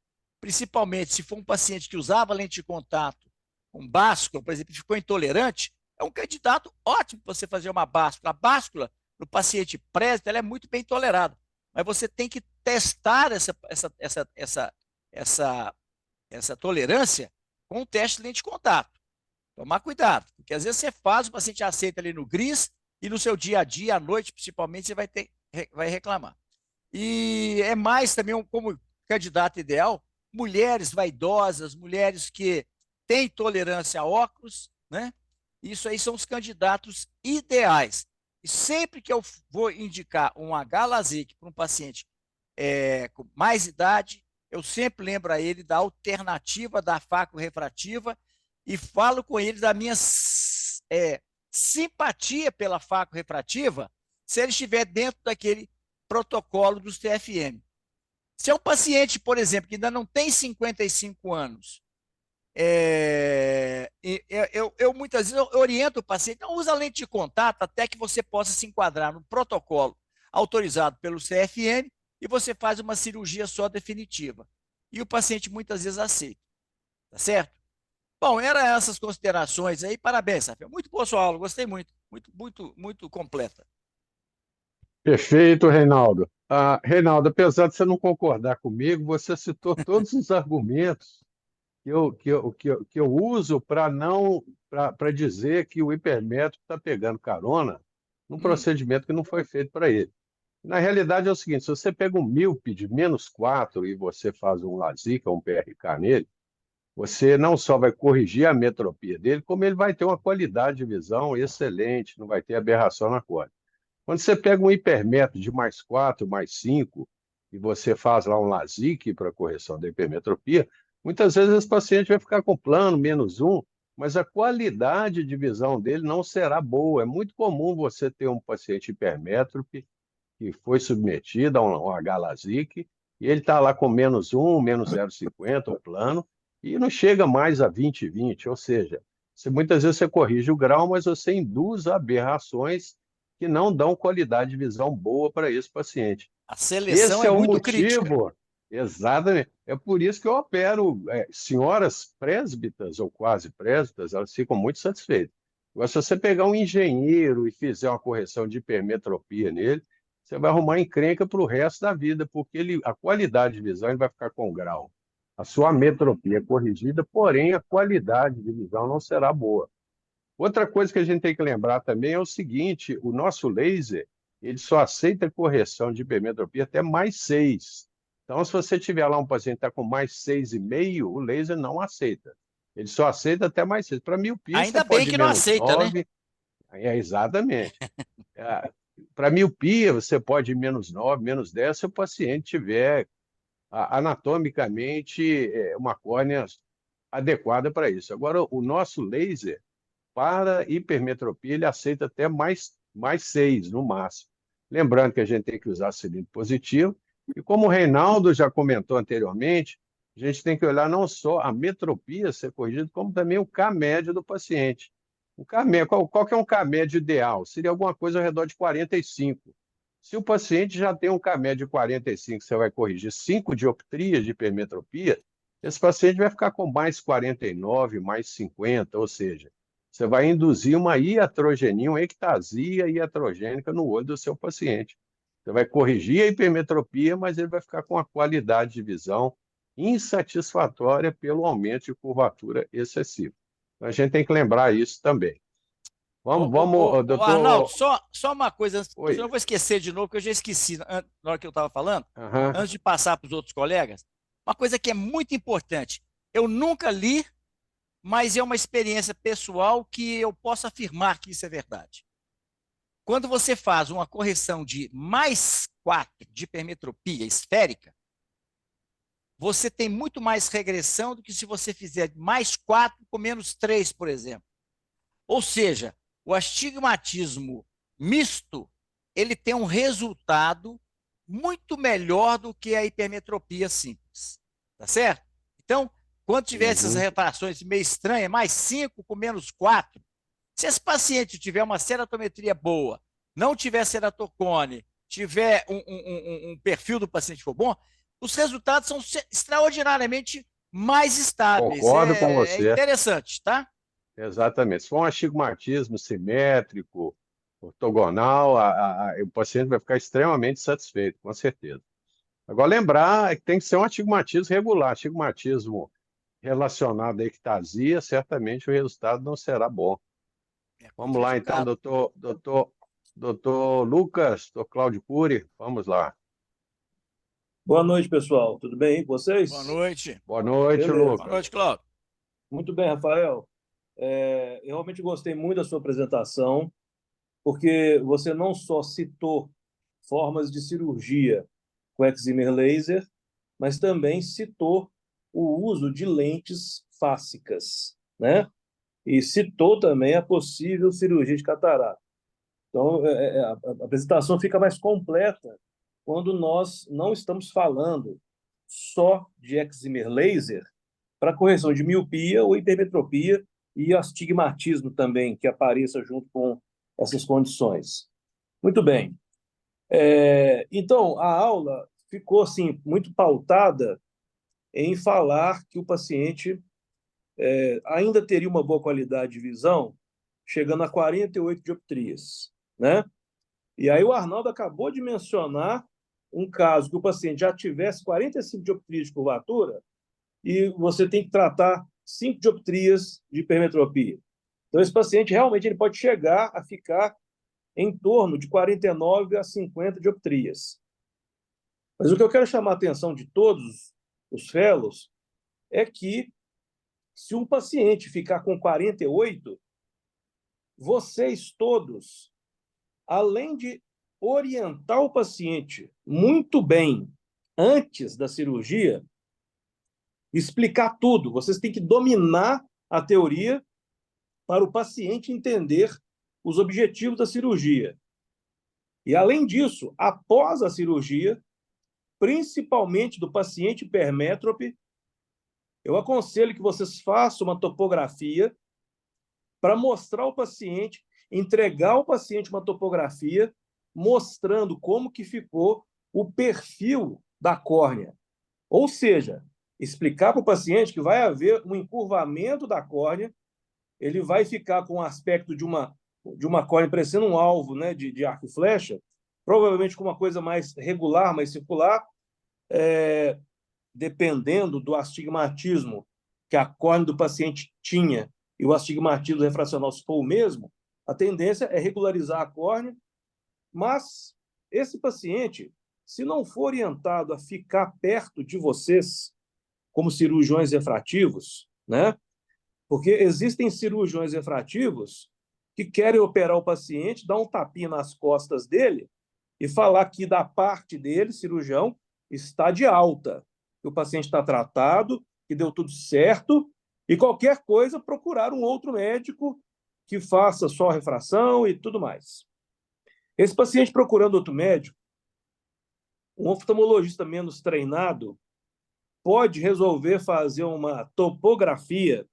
principalmente se for um paciente que usava lente de contato, um báscula, por exemplo, ficou intolerante, é um candidato ótimo para você fazer uma báscula. A báscula, no paciente prévio, ela é muito bem tolerada, mas você tem que testar essa tolerância com um teste de lente de contato. Tomar cuidado, porque às vezes você faz, o paciente aceita ali no gris, e no seu dia a dia, à noite, principalmente, você vai reclamar. E é mais também, como candidato ideal, mulheres vaidosas, mulheres que têm tolerância a óculos, né? Isso aí são os candidatos ideais. E sempre que eu vou indicar um H-LASIK para um paciente com mais idade, eu sempre lembro a ele da alternativa da faco-refrativa e falo com ele da minha simpatia pela faco-refrativa se ele estiver dentro daquele protocolo dos TFM. Se é um paciente, por exemplo, que ainda não tem 55 anos, eu muitas vezes oriento o paciente, não usa lente de contato até que você possa se enquadrar no protocolo autorizado pelo CFM e você faz uma cirurgia só definitiva. E o paciente muitas vezes aceita. Tá certo? Bom, eram essas considerações aí. Parabéns, Rafael. Muito boa sua aula, gostei muito. Muito, muito, muito completa. Perfeito, Reinaldo. Reinaldo, apesar de você não concordar comigo, você citou todos os argumentos que eu uso para não para dizer que o hipermétrico está pegando carona num Hum, procedimento que não foi feito para ele. Na realidade é o seguinte, se você pega um míope de -4 e você faz um LASIK ou um PRK nele, você não só vai corrigir a metropia dele, como ele vai ter uma qualidade de visão excelente, não vai ter aberração na córnea. Quando você pega um hipermetro de +4, +5, e você faz lá um LASIK para correção da hipermetropia, muitas vezes esse paciente vai ficar com plano -1, mas a qualidade de visão dele não será boa. É muito comum você ter um paciente hipermétrope que foi submetido a um H-LASIK, e ele está lá com -1, -0,50, o plano, e não chega mais a 20/20, ou seja, muitas vezes você corrige o grau, mas você induz aberrações que não dão qualidade de visão boa para esse paciente. a seleção Esse é é o muito crítica. motivo, exatamente. É por isso que eu opero senhoras presbíteras ou quase presbíteras, elas ficam muito satisfeitas. Agora, se você pegar um engenheiro e fizer uma correção de hipermetropia nele, você vai arrumar encrenca para o resto da vida, porque a qualidade de visão ele vai ficar com grau. A sua metropia é corrigida, porém a qualidade de visão não será boa. Outra coisa que a gente tem que lembrar também é o seguinte: o nosso laser ele só aceita correção de hipermetropia até +6. Então, se você tiver lá um paciente que está com +6,5, o laser não aceita. Ele só aceita até +6. Para miopia, você Ainda bem pode ir que não aceita, né? -9. Exatamente. Para miopia, você pode ir -9, -10, se o paciente tiver anatomicamente uma córnea adequada para isso. Agora, o nosso laser para hipermetropia, ele aceita até +6 no máximo. Lembrando que a gente tem que usar cilindro positivo. E como o Reinaldo já comentou anteriormente, a gente tem que olhar não só a metropia ser corrigida, como também o K-médio do paciente. Qual que é um K-médio ideal? Seria alguma coisa ao redor de 45. Se o paciente já tem um K-médio de 45, você vai corrigir 5 dioptrias de hipermetropia, esse paciente vai ficar com +49, +50, ou seja, você vai induzir uma iatrogenia, uma ectasia iatrogênica no olho do seu paciente. Você vai corrigir a hipermetropia, mas ele vai ficar com uma qualidade de visão insatisfatória pelo aumento de curvatura excessiva. Então, a gente tem que lembrar isso também. Vamos, Ô, Arnaldo, doutor. só uma coisa, eu Oi. não vou esquecer de novo, porque eu já esqueci na hora que eu estava falando, Aham. antes de passar para os outros colegas, uma coisa que é muito importante. Eu nunca li, mas é uma experiência pessoal que eu posso afirmar que isso é verdade. Quando você faz uma correção de +4 de hipermetropia esférica, você tem muito mais regressão do que se você fizer +4 com -3, por exemplo. Ou seja, o astigmatismo misto, ele tem um resultado muito melhor do que a hipermetropia simples. Tá certo? Então, quando tiver essas Uhum. refrações meio estranhas, +5 com -4, se esse paciente tiver uma ceratometria boa, não tiver ceratocone, tiver um perfil do paciente for bom, os resultados são extraordinariamente mais estáveis. Concordo com É você. interessante, tá? Exatamente. Se for um astigmatismo simétrico, ortogonal, o paciente vai ficar extremamente satisfeito, com certeza. Agora, lembrar que tem que ser um astigmatismo regular. Astigmatismo relacionado à ectasia, certamente o resultado não será bom. É Vamos lá, então, contraindicado. doutor Lucas, doutor Cláudio Cury, vamos lá. Boa noite, pessoal. Tudo bem com Boa vocês? noite. Boa noite, Beleza. Boa Lucas. noite, Cláudio. Muito bem, Rafael. Eu realmente gostei muito da sua apresentação, porque você não só citou formas de cirurgia com excimer laser, mas também citou o uso de lentes fásicas, né? E citou também a possível cirurgia de catarata. Então, a apresentação fica mais completa quando nós não estamos falando só de excimer laser para correção de miopia ou hipermetropia e astigmatismo também, que apareça junto com essas condições. Muito bem. Então, a aula ficou assim, muito pautada em falar que o paciente ainda teria uma boa qualidade de visão, chegando a 48 dioptrias, né? E aí o Arnaldo acabou de mencionar um caso que o paciente já tivesse 45 dioptrias de curvatura e você tem que tratar 5 dioptrias de hipermetropia. Então, esse paciente realmente ele pode chegar a ficar em torno de 49 a 50 dioptrias. Mas o que eu quero chamar a atenção de todos os fellows é que, se um paciente ficar com 48, vocês todos, além de orientar o paciente muito bem antes da cirurgia, explicar tudo, vocês têm que dominar a teoria para o paciente entender os objetivos da cirurgia. E, além disso, após a cirurgia, principalmente do paciente hipermétrope, eu aconselho que vocês façam uma topografia para mostrar ao paciente, entregar ao paciente uma topografia mostrando como que ficou o perfil da córnea. Ou seja, explicar para o paciente que vai haver um encurvamento da córnea, ele vai ficar com o aspecto de uma córnea parecendo um alvo, né, de arco e flecha, provavelmente com uma coisa mais regular, mais circular, dependendo do astigmatismo que a córnea do paciente tinha e o astigmatismo refracional se for o mesmo, a tendência é regularizar a córnea, mas esse paciente, se não for orientado a ficar perto de vocês, como cirurgiões refrativos, né? Porque existem cirurgiões refrativos que querem operar o paciente, dar um tapinha nas costas dele e falar que da parte dele, cirurgião, está de alta, que o paciente está tratado, que deu tudo certo, e qualquer coisa procurar um outro médico que faça só refração e tudo mais. Esse paciente procurando outro médico, um oftalmologista menos treinado pode resolver fazer uma topografia,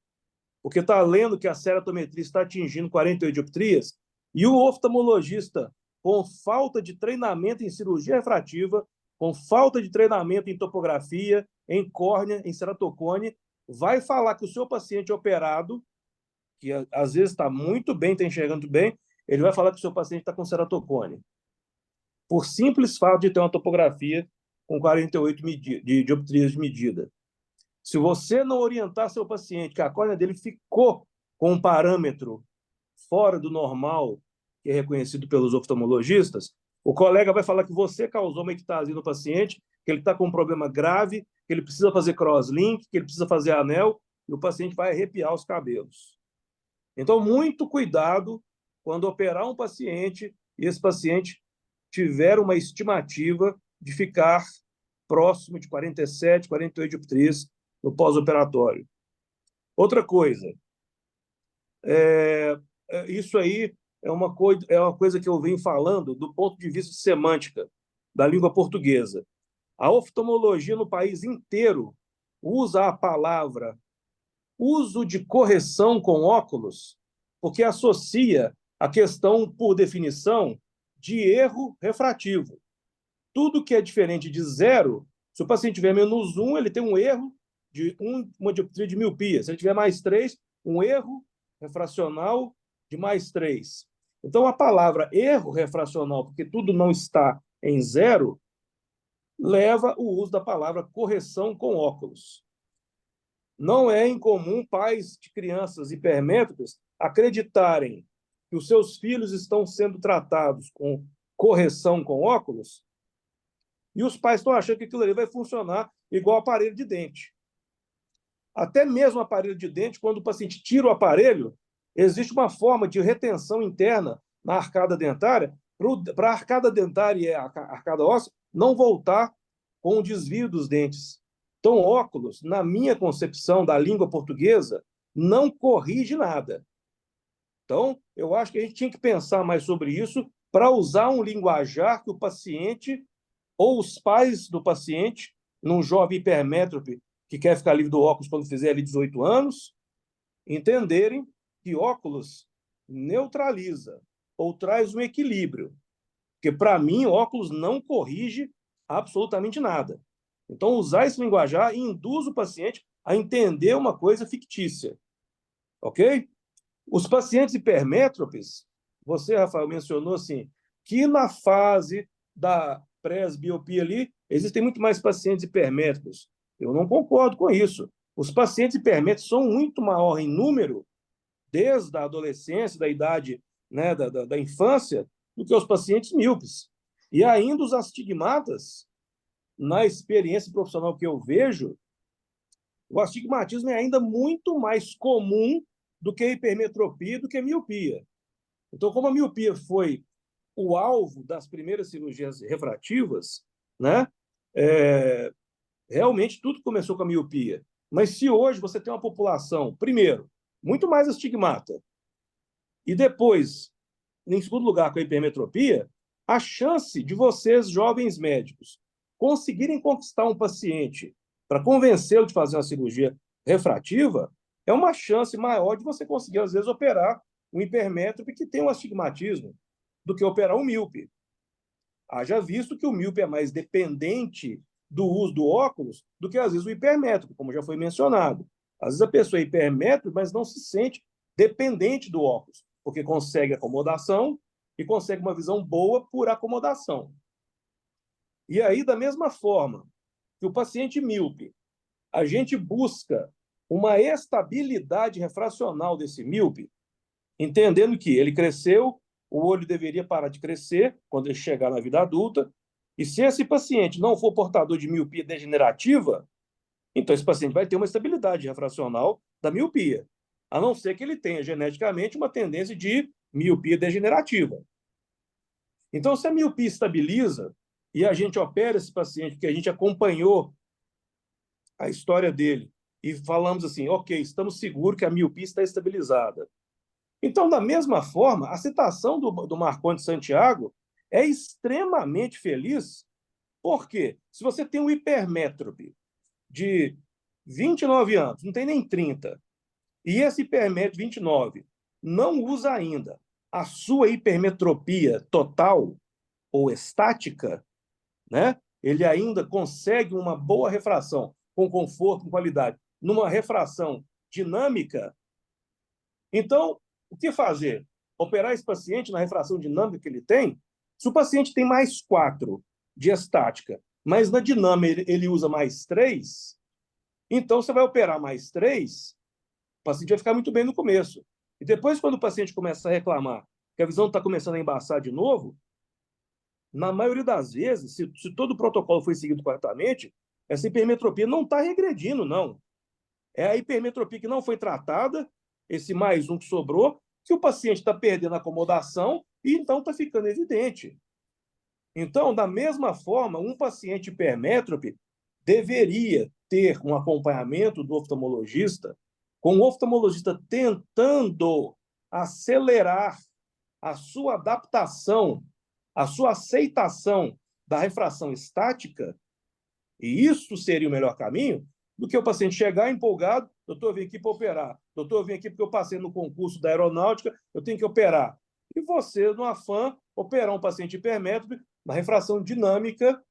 porque está lendo que a ceratometria está atingindo 48 dioptrias, e o oftalmologista, com falta de treinamento em cirurgia refrativa, com falta de treinamento em topografia, em córnea, em ceratocone, vai falar que o seu paciente operado, que às vezes está muito bem, está enxergando bem, ele vai falar que o seu paciente está com ceratocone. Por simples fato de ter uma topografia com 48 dioptrias de medida. Se você não orientar seu paciente que a córnea dele ficou com um parâmetro fora do normal, que é reconhecido pelos oftalmologistas, o colega vai falar que você causou uma ectasia no paciente, que ele está com um problema grave, que ele precisa fazer crosslink, que ele precisa fazer anel, e o paciente vai arrepiar os cabelos. Então, muito cuidado quando operar um paciente e esse paciente tiver uma estimativa de ficar próximo de 47, 48 dioptrias no pós-operatório. Outra coisa, isso aí é uma coisa que eu venho falando do ponto de vista de semântica da língua portuguesa. A oftalmologia no país inteiro usa a palavra uso de correção com óculos porque associa a questão, por definição, de erro refrativo. Tudo que é diferente de zero, se o paciente tiver menos 1, ele tem um erro de uma dioptria de miopia. Se ele tiver mais 3, um erro refracional de mais 3. Então, a palavra erro refracional, porque tudo não está em zero, leva o uso da palavra correção com óculos. Não é incomum pais de crianças hipermétropes acreditarem que os seus filhos estão sendo tratados com correção com óculos e os pais estão achando que aquilo ali vai funcionar igual aparelho de dente. Até mesmo aparelho de dente, quando o paciente tira o aparelho, existe uma forma de retenção interna na arcada dentária para a arcada dentária e a arcada óssea não voltar com o desvio dos dentes. Então, óculos, na minha concepção da língua portuguesa, não corrige nada. Então, eu acho que a gente tinha que pensar mais sobre isso para usar um linguajar que o paciente ou os pais do paciente, num jovem hipermétrope que quer ficar livre do óculos quando fizer ali 18 anos, entenderem que óculos neutraliza ou traz um equilíbrio. Porque, para mim, óculos não corrige absolutamente nada. Então, usar esse linguajar induz o paciente a entender uma coisa fictícia. Ok? Os pacientes hipermétropes, você, Rafael, mencionou assim, que na fase da presbiopia ali, existem muito mais pacientes hipermétropes. Eu não concordo com isso. Os pacientes hipermétropes são muito maior em número desde a adolescência, da idade, né, da infância, do que os pacientes míopes. E ainda os astigmatas, na experiência profissional que eu vejo, o astigmatismo é ainda muito mais comum do que a hipermetropia, do que a miopia. Então, como a miopia foi o alvo das primeiras cirurgias refrativas, né, realmente tudo começou com a miopia. Mas se hoje você tem uma população, primeiro, muito mais astigmata, e depois, em segundo lugar, com a hipermetropia, a chance de vocês, jovens médicos, conseguirem conquistar um paciente para convencê-lo de fazer uma cirurgia refrativa é uma chance maior de você conseguir, às vezes, operar um hipermétrope que tem um astigmatismo do que operar um míope. Haja visto que o míope é mais dependente do uso do óculos do que, às vezes, o hipermétrope, como já foi mencionado. Às vezes a pessoa é hipermétrope, mas não se sente dependente do óculos, porque consegue acomodação e consegue uma visão boa por acomodação. E aí, da mesma forma que o paciente míope, a gente busca uma estabilidade refracional desse míope, entendendo que ele cresceu, o olho deveria parar de crescer quando ele chegar na vida adulta, e se esse paciente não for portador de miopia degenerativa, então esse paciente vai ter uma estabilidade refracional da miopia, a não ser que ele tenha geneticamente uma tendência de miopia degenerativa. Então, se a miopia estabiliza e a gente opera esse paciente, porque a gente acompanhou a história dele e falamos assim, ok, estamos seguros que a miopia está estabilizada. Então, da mesma forma, a citação do Marcondes Santiago é extremamente feliz, porque se você tem um hipermétrope de 29 anos, não tem nem 30, e esse hipermétrope 29 não usa ainda a sua hipermetropia total ou estática, né? Ele ainda consegue uma boa refração, com conforto, com qualidade, numa refração dinâmica. Então, o que fazer? Operar esse paciente na refração dinâmica que ele tem? Se o paciente tem mais 4 de estática, mas na dinâmica ele usa mais 3, então você vai operar mais 3, o paciente vai ficar muito bem no começo. E depois, quando o paciente começa a reclamar que a visão está começando a embaçar de novo, na maioria das vezes, se todo o protocolo foi seguido corretamente, essa hipermetropia não está regredindo, não. É a hipermetropia que não foi tratada, esse mais um que sobrou, que o paciente está perdendo a acomodação e então está ficando evidente. Então, da mesma forma, um paciente hipermétrope deveria ter um acompanhamento do oftalmologista, com o oftalmologista tentando acelerar a sua adaptação, a sua aceitação da refração estática, e isso seria o melhor caminho, do que o paciente chegar empolgado, doutor, eu vim aqui para operar, doutor, eu vim aqui porque eu passei no concurso da aeronáutica, eu tenho que operar. E você, no afã, operar um paciente hipermétrope na refração dinâmica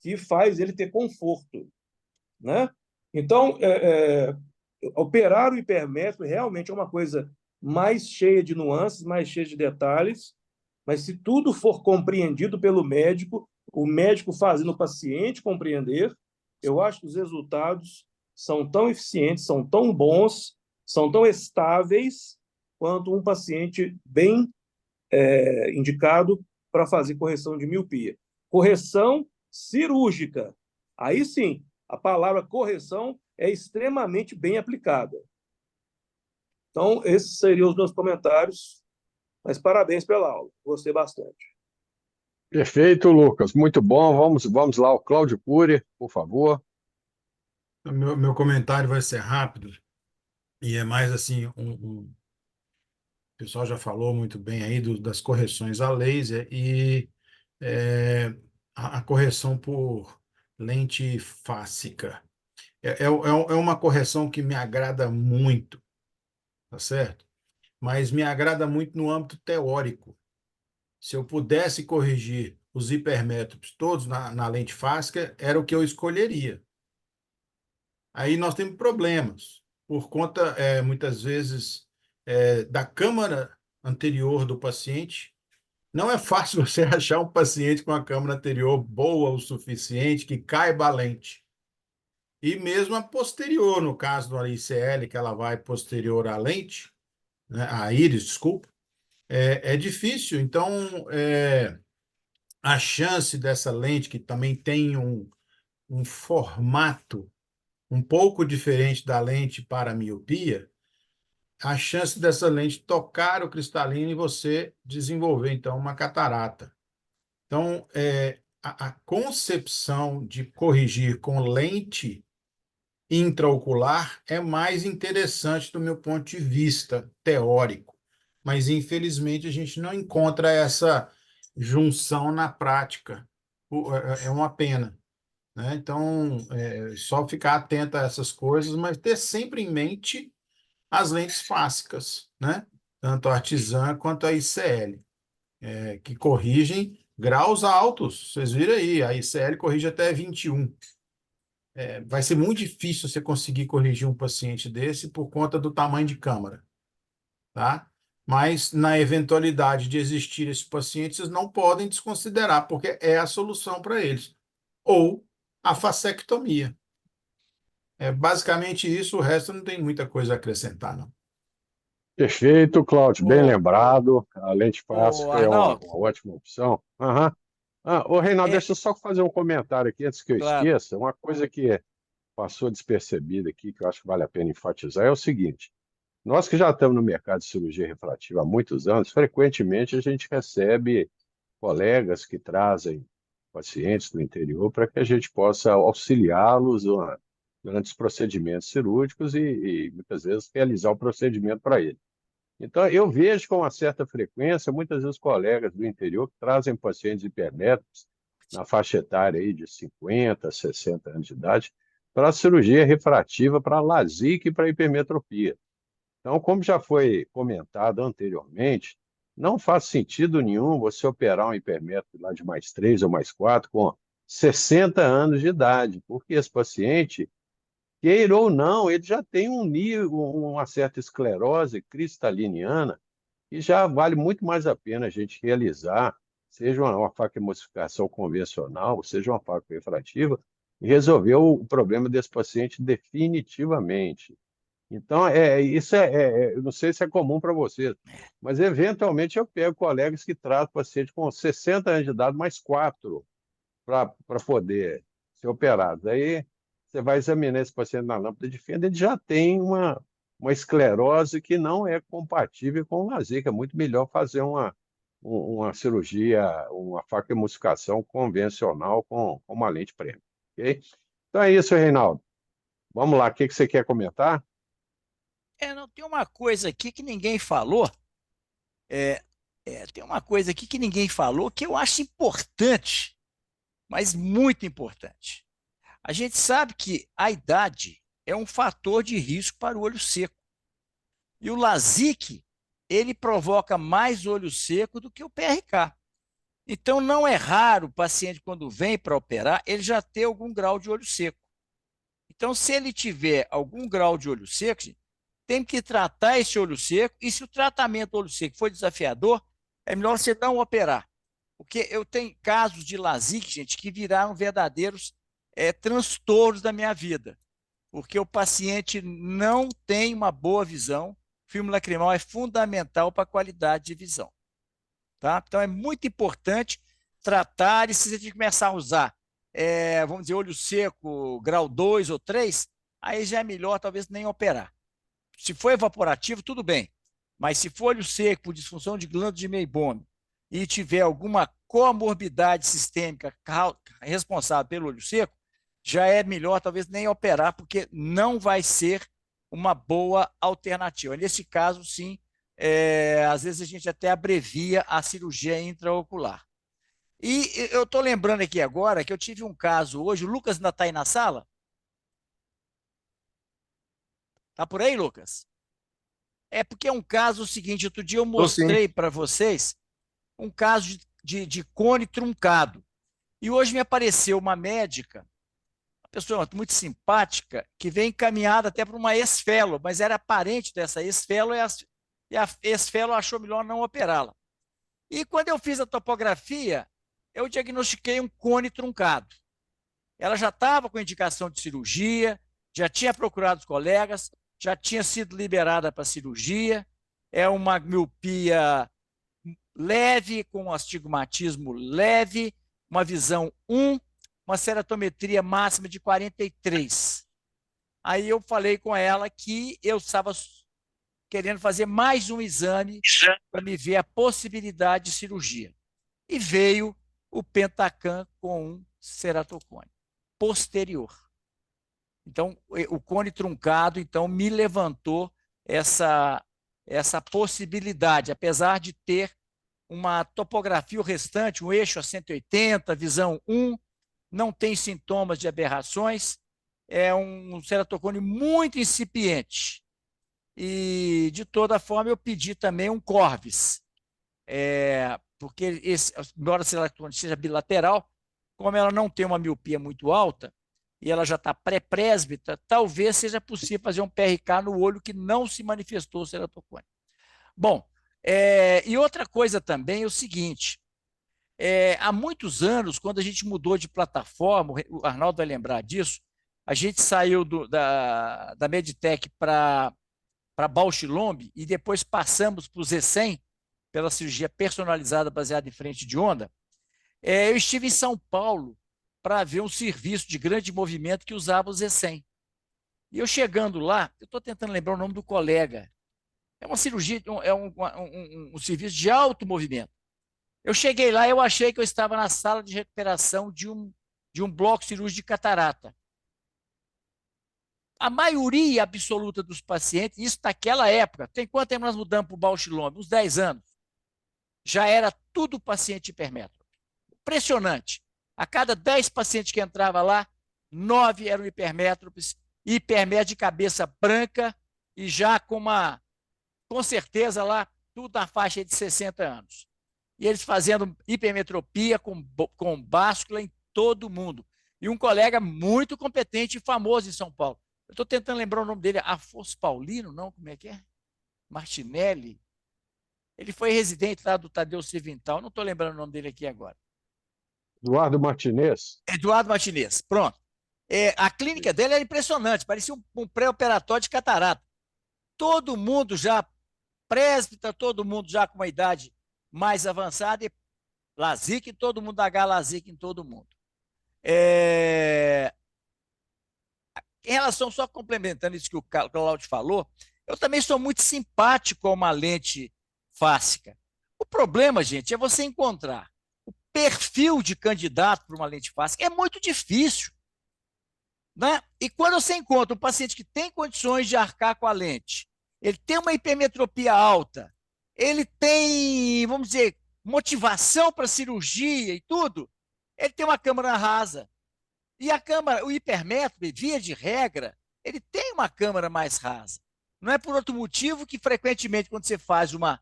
que faz ele ter conforto, né? Então, operar o hipermétrope realmente é uma coisa mais cheia de nuances, mais cheia de detalhes, mas se tudo for compreendido pelo médico, o médico fazendo o paciente compreender, eu acho que os resultados são tão eficientes, são tão bons, são tão estáveis quanto um paciente bem indicado para fazer correção de miopia. Correção cirúrgica. Aí sim, a palavra correção é extremamente bem aplicada. Então, esses seriam os meus comentários, mas parabéns pela aula, gostei bastante. Perfeito, Lucas. Muito bom. Vamos lá, o Cláudio Cury, por favor. Meu comentário vai ser rápido e é mais assim, o pessoal já falou muito bem aí das correções a laser e é, a correção por lente fásica. É uma correção que me agrada muito, tá certo? Mas me agrada muito no âmbito teórico. Se eu pudesse corrigir os hipermétropes todos na lente fásica, era o que eu escolheria. Aí nós temos problemas, por conta, muitas vezes, da câmara anterior do paciente não é fácil você achar um paciente com a câmara anterior boa o suficiente que caiba a lente. E mesmo a posterior, no caso do ICL, que ela vai posterior à lente, né, à íris, desculpa, é difícil. Então, a chance dessa lente, que também tem um formato um pouco diferente da lente para a miopia, a chance dessa lente tocar o cristalino e você desenvolver, então, uma catarata. Então, a concepção de corrigir com lente intraocular é mais interessante do meu ponto de vista teórico, mas infelizmente a gente não encontra essa junção na prática. É uma pena, né? Então, só ficar atento a essas coisas, mas ter sempre em mente as lentes fásicas, né? Tanto a artesã quanto a ICL, que corrigem graus altos. Vocês viram aí, a ICL corrige até 21. Vai ser muito difícil você conseguir corrigir um paciente desse por conta do tamanho de câmara, tá? Mas, na eventualidade de existir esse paciente, vocês não podem desconsiderar, porque é a solução para eles. Ou a facectomia. É basicamente isso, o resto não tem muita coisa a acrescentar, não. Perfeito, Cláudio, bem Ô, lembrado. A lente ô, fásica é uma Arnaldo, ótima opção. Aham. Ô, Reinaldo, é deixa eu só fazer um comentário aqui antes que eu claro. esqueça. Uma coisa que passou despercebida aqui, que eu acho que vale a pena enfatizar, é o seguinte: nós que já estamos no mercado de cirurgia refrativa há muitos anos, frequentemente a gente recebe colegas que trazem pacientes do interior para que a gente possa auxiliá-los durante os procedimentos cirúrgicos e muitas vezes realizar o procedimento para eles. Então, eu vejo com uma certa frequência, muitas vezes, colegas do interior que trazem pacientes hipermétricos na faixa etária aí de 50, 60 anos de idade, para cirurgia refrativa, para LASIK e para hipermetropia. Então, como já foi comentado anteriormente, não faz sentido nenhum você operar um hipermétrope lá de mais 3 ou mais 4 com 60 anos de idade, porque esse paciente, queira ou não, ele já tem um nível, uma certa esclerose cristaliniana, e já vale muito mais a pena a gente realizar, seja uma facoemulsificação convencional, seja uma faco refrativa, e resolver o problema desse paciente definitivamente. Então, eu não sei se é comum para vocês, mas eventualmente eu pego colegas que tratam paciente com 60 anos de idade, mais 4 para poder ser operado. Aí você vai examinar esse paciente na lâmpada de fenda, ele já tem uma esclerose que não é compatível com o LASIK. É muito melhor fazer uma cirurgia, uma facoemulsificação convencional com uma lente premium. Ok? Então é isso, Reinaldo. Vamos lá, o que você quer comentar? Não, tem uma coisa aqui que ninguém falou. É, tem uma coisa aqui que ninguém falou que eu acho importante, mas muito importante. A gente sabe que a idade é um fator de risco para o olho seco. E o LASIK, ele provoca mais olho seco do que o PRK. Então, não é raro o paciente, quando vem para operar, ele já ter algum grau de olho seco. Então, se ele tiver algum grau de olho seco, tem que tratar esse olho seco, e se o tratamento do olho seco for desafiador, é melhor você não operar. Porque eu tenho casos de LASIK, gente, que viraram verdadeiros transtornos da minha vida. Porque o paciente não tem uma boa visão. O filme lacrimal é fundamental para a qualidade de visão. Tá? Então, é muito importante tratar, e se você começar a usar, vamos dizer, olho seco, grau 2 ou 3, aí já é melhor talvez nem operar. Se for evaporativo, tudo bem. Mas se for olho seco, por disfunção de glândula de Meibom, e tiver alguma comorbidade sistêmica responsável pelo olho seco, já é melhor talvez nem operar, porque não vai ser uma boa alternativa. Nesse caso, sim, às vezes a gente até abrevia a cirurgia intraocular. E eu estou lembrando aqui agora que eu tive um caso hoje. O Lucas ainda está aí na sala? Está por aí, Lucas? É porque é um caso seguinte, outro dia eu Tô sim. mostrei para vocês um caso de cone truncado. E hoje me apareceu uma médica, uma pessoa muito simpática, que vem encaminhada até para uma ex-fellow, mas era parente dessa ex-fellow, e a ex-fellow achou melhor não operá-la. E quando eu fiz a topografia, eu diagnostiquei um cone truncado. Ela já estava com indicação de cirurgia, já tinha procurado os colegas, já tinha sido liberada para cirurgia. É uma miopia leve, com astigmatismo leve, uma visão 1, uma ceratometria máxima de 43. Aí eu falei com ela que eu estava querendo fazer mais um exame para me ver a possibilidade de cirurgia. E veio o Pentacam com um ceratocone posterior. Então, o cone truncado, então, me levantou essa possibilidade, apesar de ter uma topografia o restante, um eixo a 180, visão 1, não tem sintomas de aberrações, é um ceratocone muito incipiente. E, de toda forma, eu pedi também um Corvis, porque, embora a ceratocone seja bilateral, como ela não tem uma miopia muito alta, e ela já está pré-presbita, talvez seja possível fazer um PRK no olho que não se manifestou o ceratocone. Bom, e outra coisa também é o seguinte, há muitos anos, quando a gente mudou de plataforma, o Arnaldo vai lembrar disso, a gente saiu da Meditech para Bausch Lomb e depois passamos para o Z100, pela cirurgia personalizada baseada em frente de onda. Eu estive em São Paulo para ver um serviço de grande movimento que usava o Z100. E eu chegando lá, eu estou tentando lembrar o nome do colega, é uma cirurgia, um serviço de alto movimento. Eu cheguei lá, eu achei que eu estava na sala de recuperação de um bloco cirúrgico de catarata. A maioria absoluta dos pacientes, isso naquela época, tem quanto tempo nós mudamos para o Bausch Lomb? Uns 10 anos. Já era tudo paciente hipermétrope. Impressionante. A cada 10 pacientes que entrava lá, 9 eram hipermétropes, hipermétropes de cabeça branca e já com certeza lá, tudo na faixa de 60 anos. E eles fazendo hipermetropia com báscula em todo mundo. E um colega muito competente e famoso em São Paulo. Eu estou tentando lembrar o nome dele, Afonso Paulino, não? Como é que é? Martinelli. Ele foi residente lá do Tadeu Civintal, não estou lembrando o nome dele aqui agora. Eduardo Martinez. Eduardo Martinez, pronto. A clínica dele era impressionante, parecia um pré-operatório de catarata. Todo mundo já presbítero, todo mundo já com uma idade mais avançada, e LASIK, todo mundo H LASIK em todo mundo. Em relação, só complementando isso que o Cláudio falou, eu também sou muito simpático a uma lente fásica. O problema, gente, é você encontrar o perfil de candidato para uma lente fásica. É muito difícil. Né? E quando você encontra um paciente que tem condições de arcar com a lente, ele tem uma hipermetropia alta, ele tem, vamos dizer, motivação para cirurgia e tudo, ele tem uma câmara rasa. E a câmara, o hipermétrope, via de regra, ele tem uma câmara mais rasa. Não é por outro motivo que, frequentemente, quando você faz uma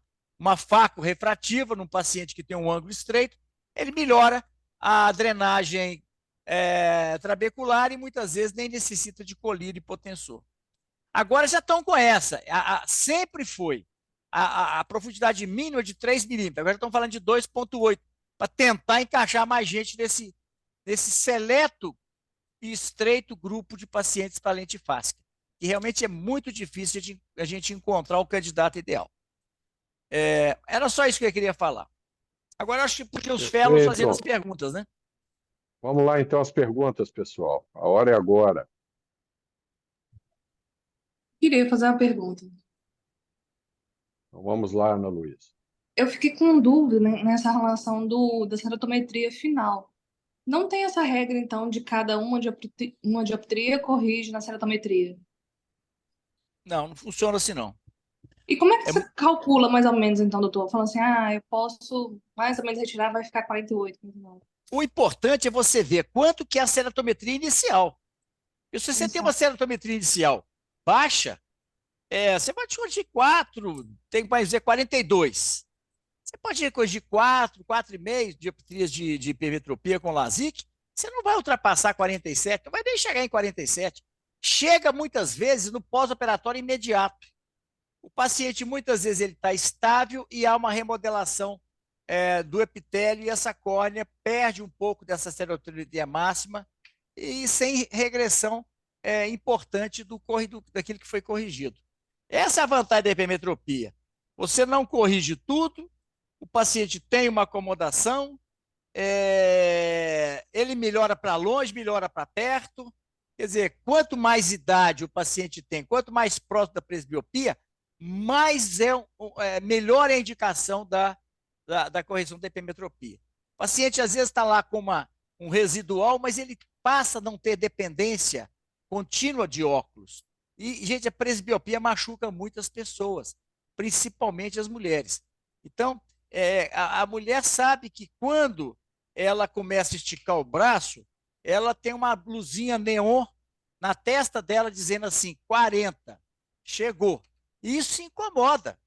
faco refrativa num paciente que tem um ângulo estreito, ele melhora a drenagem trabecular e muitas vezes nem necessita de colírio e hipotensor. Agora já estão com essa. Sempre foi a profundidade mínima de 3 milímetros. Agora estão falando de 2,8 para tentar encaixar mais gente nesse seleto e estreito grupo de pacientes para lente fásica, que realmente é muito difícil a gente encontrar o candidato ideal. Era só isso que eu queria falar. Agora eu acho que porque os fellows fazendo as perguntas, né? Vamos lá, então, as perguntas, pessoal. A hora é agora. Queria fazer uma pergunta. Então, vamos lá, Ana Luísa. Eu fiquei com dúvida, né, nessa relação da ceratometria final. Não tem essa regra, então, de cada uma dioptria corrige na ceratometria? Não funciona assim, não. E como é que você calcula, mais ou menos, então, doutor? Falando assim, eu posso mais ou menos retirar, vai ficar 48. O importante é você ver quanto que é a ceratometria inicial. E se você tem uma ceratometria inicial baixa, você pode corrigir 4, tem que dizer 42. Você pode corrigir 4, 4,5 dioptrias de hipermetropia com LASIK, você não vai ultrapassar 47, não vai nem chegar em 47. Chega muitas vezes no pós-operatório imediato. O paciente, muitas vezes, ele está estável e há uma remodelação do epitélio, e essa córnea perde um pouco dessa serotometria máxima e sem regressão importante daquilo que foi corrigido. Essa é a vantagem da hipermetropia. Você não corrige tudo, o paciente tem uma acomodação, ele melhora para longe, melhora para perto. Quer dizer, quanto mais idade o paciente tem, quanto mais próximo da presbiopia, mais melhor é a indicação da correção da hipermetropia. O paciente às vezes está lá com um residual, mas ele passa a não ter dependência contínua de óculos. E, gente, a presbiopia machuca muitas pessoas, principalmente as mulheres. Então, a mulher sabe que quando ela começa a esticar o braço, ela tem uma blusinha neon na testa dela dizendo assim, 40, chegou. E isso se incomoda.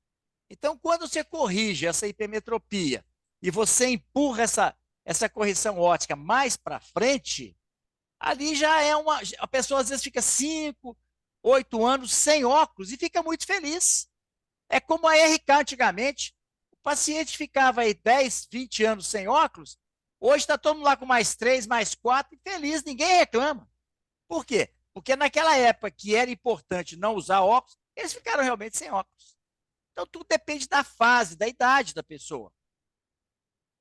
Então, quando você corrige essa hipermetropia e você empurra essa correção óptica mais para frente, ali já a pessoa às vezes fica 5, 8 anos sem óculos e fica muito feliz. É como a RK antigamente. O paciente ficava aí 10, 20 anos sem óculos, hoje está todo mundo lá com mais 3, mais 4 e feliz, ninguém reclama. Por quê? Porque naquela época que era importante não usar óculos, eles ficaram realmente sem óculos. Então, tudo depende da fase, da idade da pessoa.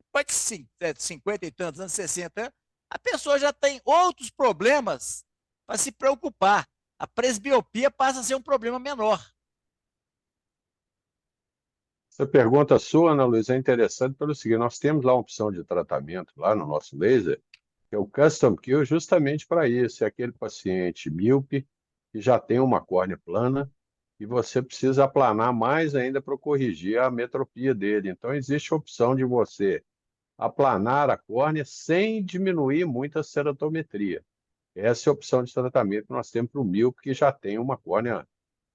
Depois de 50 e tantos anos, 60 anos, a pessoa já tem outros problemas para se preocupar. A presbiopia passa a ser um problema menor. Essa pergunta sua, Ana Luísa, é interessante pelo seguinte: nós temos lá uma opção de tratamento, lá no nosso laser, que é o Custom Kill, justamente para isso. É aquele paciente míope que já tem uma córnea plana e você precisa aplanar mais ainda para corrigir a metropia dele. Então, existe a opção de você aplanar a córnea sem diminuir muito a ceratometria. Essa é a opção de tratamento que nós temos para o míope que já tem uma córnea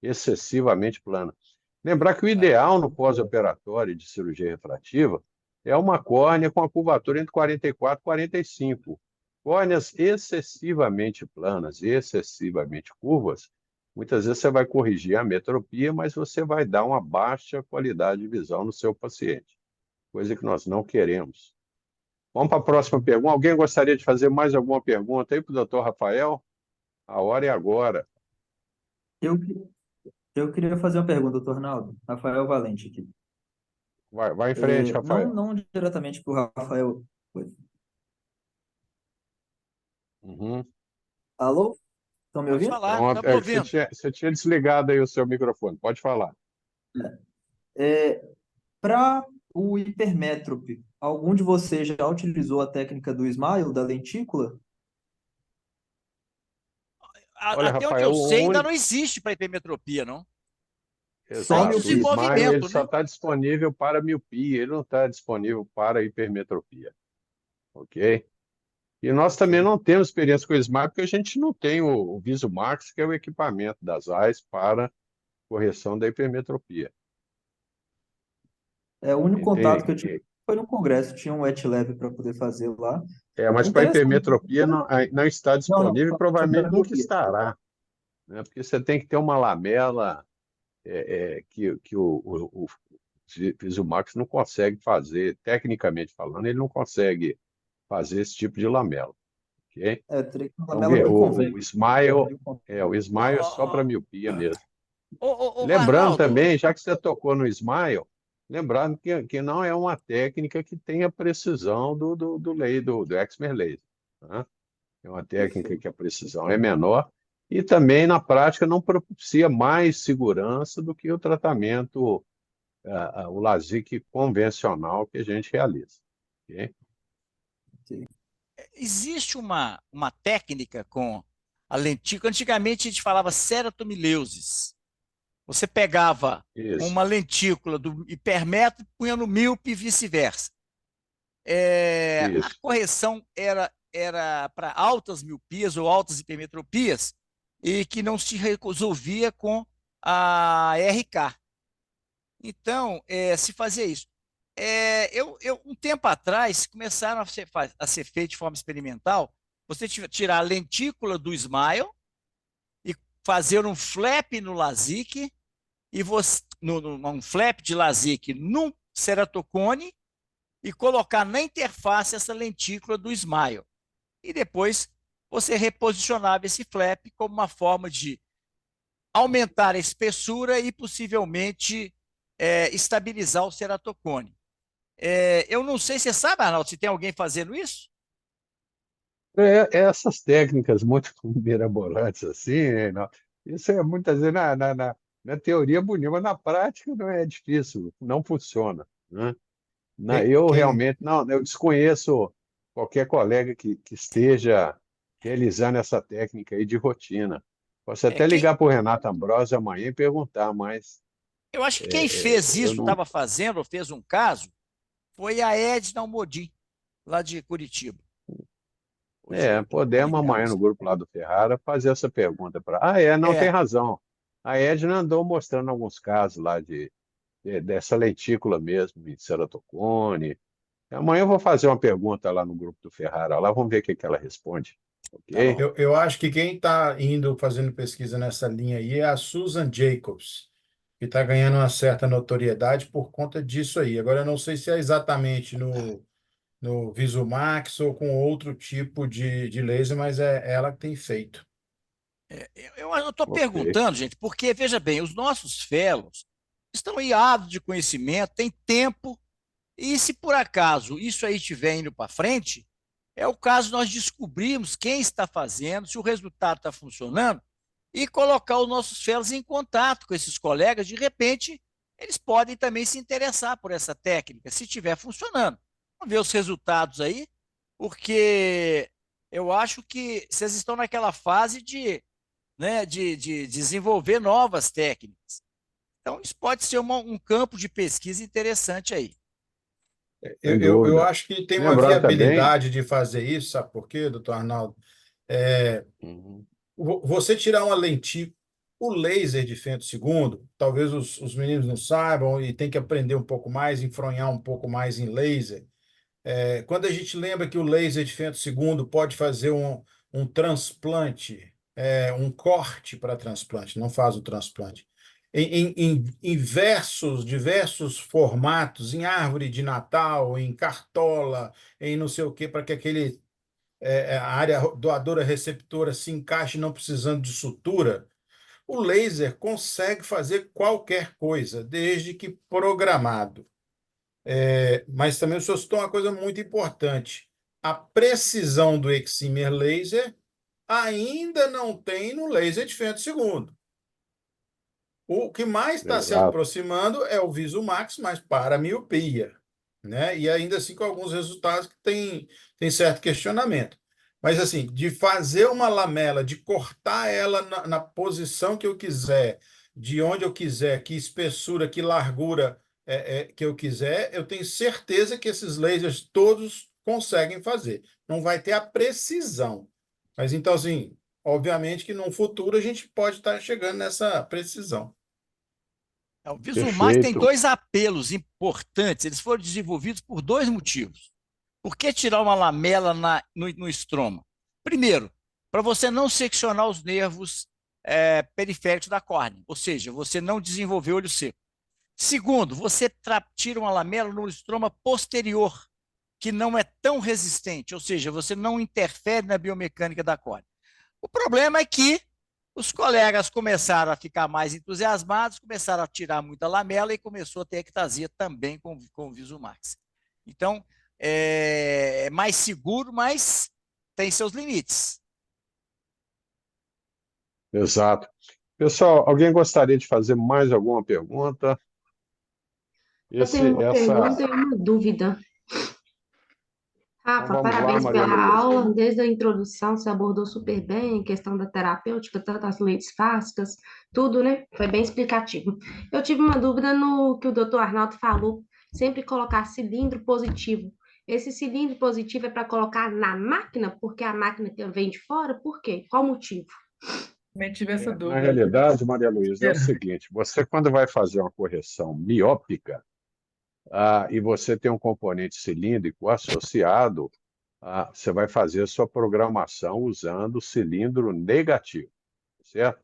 excessivamente plana. Lembrar que o ideal no pós-operatório de cirurgia refrativa é uma córnea com a curvatura entre 44 e 45. Córneas excessivamente planas e excessivamente curvas, muitas vezes você vai corrigir a metropia, mas você vai dar uma baixa qualidade de visão no seu paciente, coisa que nós não queremos. Vamos para a próxima pergunta. Alguém gostaria de fazer mais alguma pergunta aí para o doutor Rafael? A hora é agora. Eu, eu queria fazer uma pergunta, doutor Arnaldo. Rafael Valente aqui. Vai em frente, Rafael. Não diretamente para o Rafael. Uhum. Alô? Estão me Pode ouvindo? falar, Então, estamos ouvindo. você tinha desligado aí o seu microfone. Pode falar. Para o hipermétrope, algum de vocês já utilizou a técnica do smile, da lentícula? Olha, Até onde Rafael, eu sei, ainda não existe para hipermetropia, não. Só Exato. O miopia. Smile Desenvolvimento, ele só né? está disponível para miopia, ele não está disponível para hipermetropia. Ok? E nós também não temos experiência com o Smile, porque a gente não tem o VisuMax, que é o equipamento das AIS para correção da hipermetropia. O único Quem contato que eu tem- tive foi no congresso, tinha um wet lab para poder fazer lá. mas para Interessante. hipermetropia não está disponível e Não, provavelmente para nunca miopia. estará, né? Porque você tem que ter uma lamela que o VisuMax não consegue fazer, tecnicamente falando, ele não consegue fazer esse tipo de lamela. Ok? Teria que ter uma Então, lamela bem o convexa. Smile é só para miopia mesmo. Lembrando Arnaldo, também, já que você tocou no Smile, lembrando que não é uma técnica que tem a precisão do Excimer Laser. Tá? É uma técnica que a precisão é menor e também, na prática, não propicia mais segurança do que o tratamento, o LASIK convencional que a gente realiza. Ok? existe uma técnica com a lentícula. Antigamente a gente falava ceratomileuses. Você pegava Isso. uma lentícula do hipermétrope, punha no míope e vice-versa. A Isso. correção era para altas miopias ou altas hipermetropias e que não se resolvia com a RK. Então, se fazia isso. Um tempo atrás, começaram a ser feito de forma experimental, você tirar a lentícula do Smile e fazer um flap no LASIK, e um flap de LASIK num ceratocone, e colocar na interface essa lentícula do Smile. E depois você reposicionava esse flap como uma forma de aumentar a espessura e possivelmente estabilizar o ceratocone. Eu não sei, você sabe, Arnaldo, se tem alguém fazendo isso? Essas técnicas muito mirabolantes assim, né, isso é muitas vezes na teoria é bonito, mas na prática não é difícil, não funciona, né? Eu Quem, realmente não, eu desconheço qualquer colega que esteja realizando essa técnica aí de rotina. Posso É, até ligar para o Renato Ambrosio amanhã e perguntar, mas eu acho que quem fez eu isso, não. estava fazendo, ou fez um caso, foi a Edna Almodin, lá de Curitiba. Hoje eu não vou Podemos lembrar. amanhã no grupo lá do Ferrara fazer essa pergunta para. Não tem É, razão. A Edna andou mostrando alguns casos lá dessa lentícula mesmo, em ceratocone. Amanhã eu vou fazer uma pergunta lá no grupo do Ferrara, lá vamos ver o que que ela responde, tá ok? bom. eu acho que quem está indo fazendo pesquisa nessa linha aí é a Susan Jacobs, que está ganhando uma certa notoriedade por conta disso aí. Agora, eu não sei se é exatamente no Visumax ou com outro tipo de laser, mas é ela que tem feito. Eu estou Ok. perguntando, gente, porque, veja bem, os nossos fellows estão aí ávidos de conhecimento, têm tempo, e se por acaso isso aí estiver indo para frente, é o caso de nós descobrirmos quem está fazendo, se o resultado está funcionando, e colocar os nossos fellows em contato com esses colegas. De repente, eles podem também se interessar por essa técnica, se estiver funcionando. Vamos ver os resultados aí, porque eu acho que vocês estão naquela fase de desenvolver novas técnicas. Então, isso pode ser um campo de pesquisa interessante aí. Sem Eu dúvida. acho que tem uma Lembrar também. viabilidade de fazer isso, sabe por quê, doutor Arnaldo? É, Uhum. Você tirar uma lentilha, o laser de femtosegundo, talvez os meninos não saibam e tem que aprender um pouco mais, enfronhar um pouco mais em laser. Quando a gente lembra que o laser de femtosegundo pode fazer um transplante, um corte para transplante, não faz o transplante. Em diversos formatos, em árvore de Natal, em cartola, em não sei o quê, para que a área doadora receptora se encaixe não precisando de sutura, o laser consegue fazer qualquer coisa, desde que programado. Mas também o senhor citou uma coisa muito importante. A precisão do excimer laser ainda não tem no laser de femtosegundo. O que mais está se Exato. aproximando é o Visumax, mas para miopia, né? E ainda assim com alguns resultados que tem certo questionamento. Mas assim, de fazer uma lamela, de cortar ela na posição que eu quiser, de onde eu quiser, que espessura, que largura que eu quiser, eu tenho certeza que esses lasers todos conseguem fazer. Não vai ter a precisão. Mas então, assim, obviamente que no futuro a gente pode estar chegando nessa precisão. O Visumax tem Perfeito. dois apelos importantes. Eles foram desenvolvidos por dois motivos. Por que tirar uma lamela no estroma? Primeiro, para você não seccionar os nervos periféricos da córnea, ou seja, você não desenvolver olho seco. Segundo, você tira uma lamela no estroma posterior, que não é tão resistente, ou seja, você não interfere na biomecânica da córnea. O problema é que os colegas começaram a ficar mais entusiasmados, começaram a tirar muita lamela e começou a ter ectasia também com o Visumax. Então, é mais seguro, mas tem seus limites. Exato. Pessoal, alguém gostaria de fazer mais alguma pergunta? Eu tenho uma pergunta Essa. e uma dúvida. Então Rafa, vamos lá, parabéns Maria pela Luísa. aula. Desde a introdução, você abordou super bem a questão da terapêutica, tanto as lentes fásicas, tudo, né? Foi bem explicativo. Eu tive uma dúvida no que o doutor Arnaldo falou, sempre colocar cilindro positivo. Esse cilindro positivo é para colocar na máquina, porque a máquina que vem de fora? Por quê? Qual o motivo? Também tive essa Na dúvida. realidade, Maria Luísa, é o seguinte: você, quando vai fazer uma correção miópica, e você tem um componente cilíndrico associado, você vai fazer a sua programação usando o cilindro negativo, certo?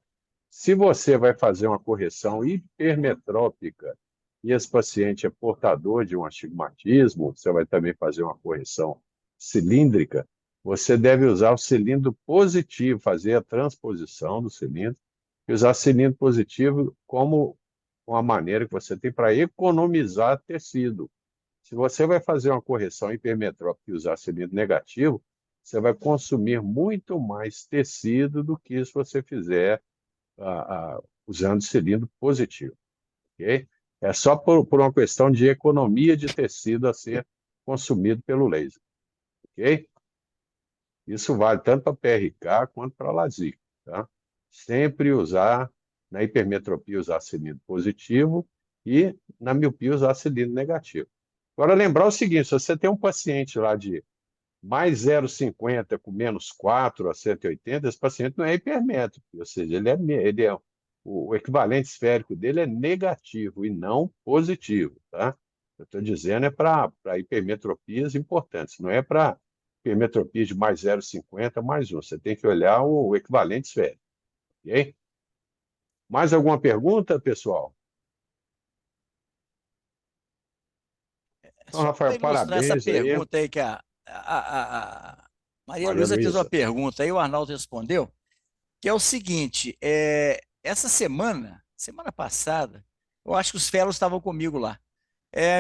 Se você vai fazer uma correção hipermetrópica e esse paciente é portador de um astigmatismo, você vai também fazer uma correção cilíndrica, você deve usar o cilindro positivo, fazer a transposição do cilindro, e usar cilindro positivo como uma maneira que você tem para economizar tecido. Se você vai fazer uma correção hipermetrópica e usar cilindro negativo, você vai consumir muito mais tecido do que se você fizer usando cilindro positivo. Ok? É só por uma questão de economia de tecido a ser consumido pelo laser. Ok? Isso vale tanto para PRK quanto para LASIK. Tá? Sempre usar, na hipermetropia, usar cilindro positivo e na miopia, usar cilindro negativo. Agora, lembrar o seguinte: se você tem um paciente lá de mais 0,50 com menos 4 a 180, esse paciente não é hipermétrope, ou seja, o equivalente esférico dele é negativo e não positivo, tá? Eu estou dizendo é para hipermetropias importantes, não é para hipermetropia de mais 0,50 mais 1. Você tem que olhar o equivalente esférico, ok? Mais alguma pergunta, pessoal? Então, Só para Rafael, ilustrar essa parabéns aí. pergunta aí que a Maria Maria Luísa fez uma Luísa. pergunta aí, o Arnaldo respondeu, que é o seguinte, essa semana passada, eu acho que os fellows estavam comigo lá,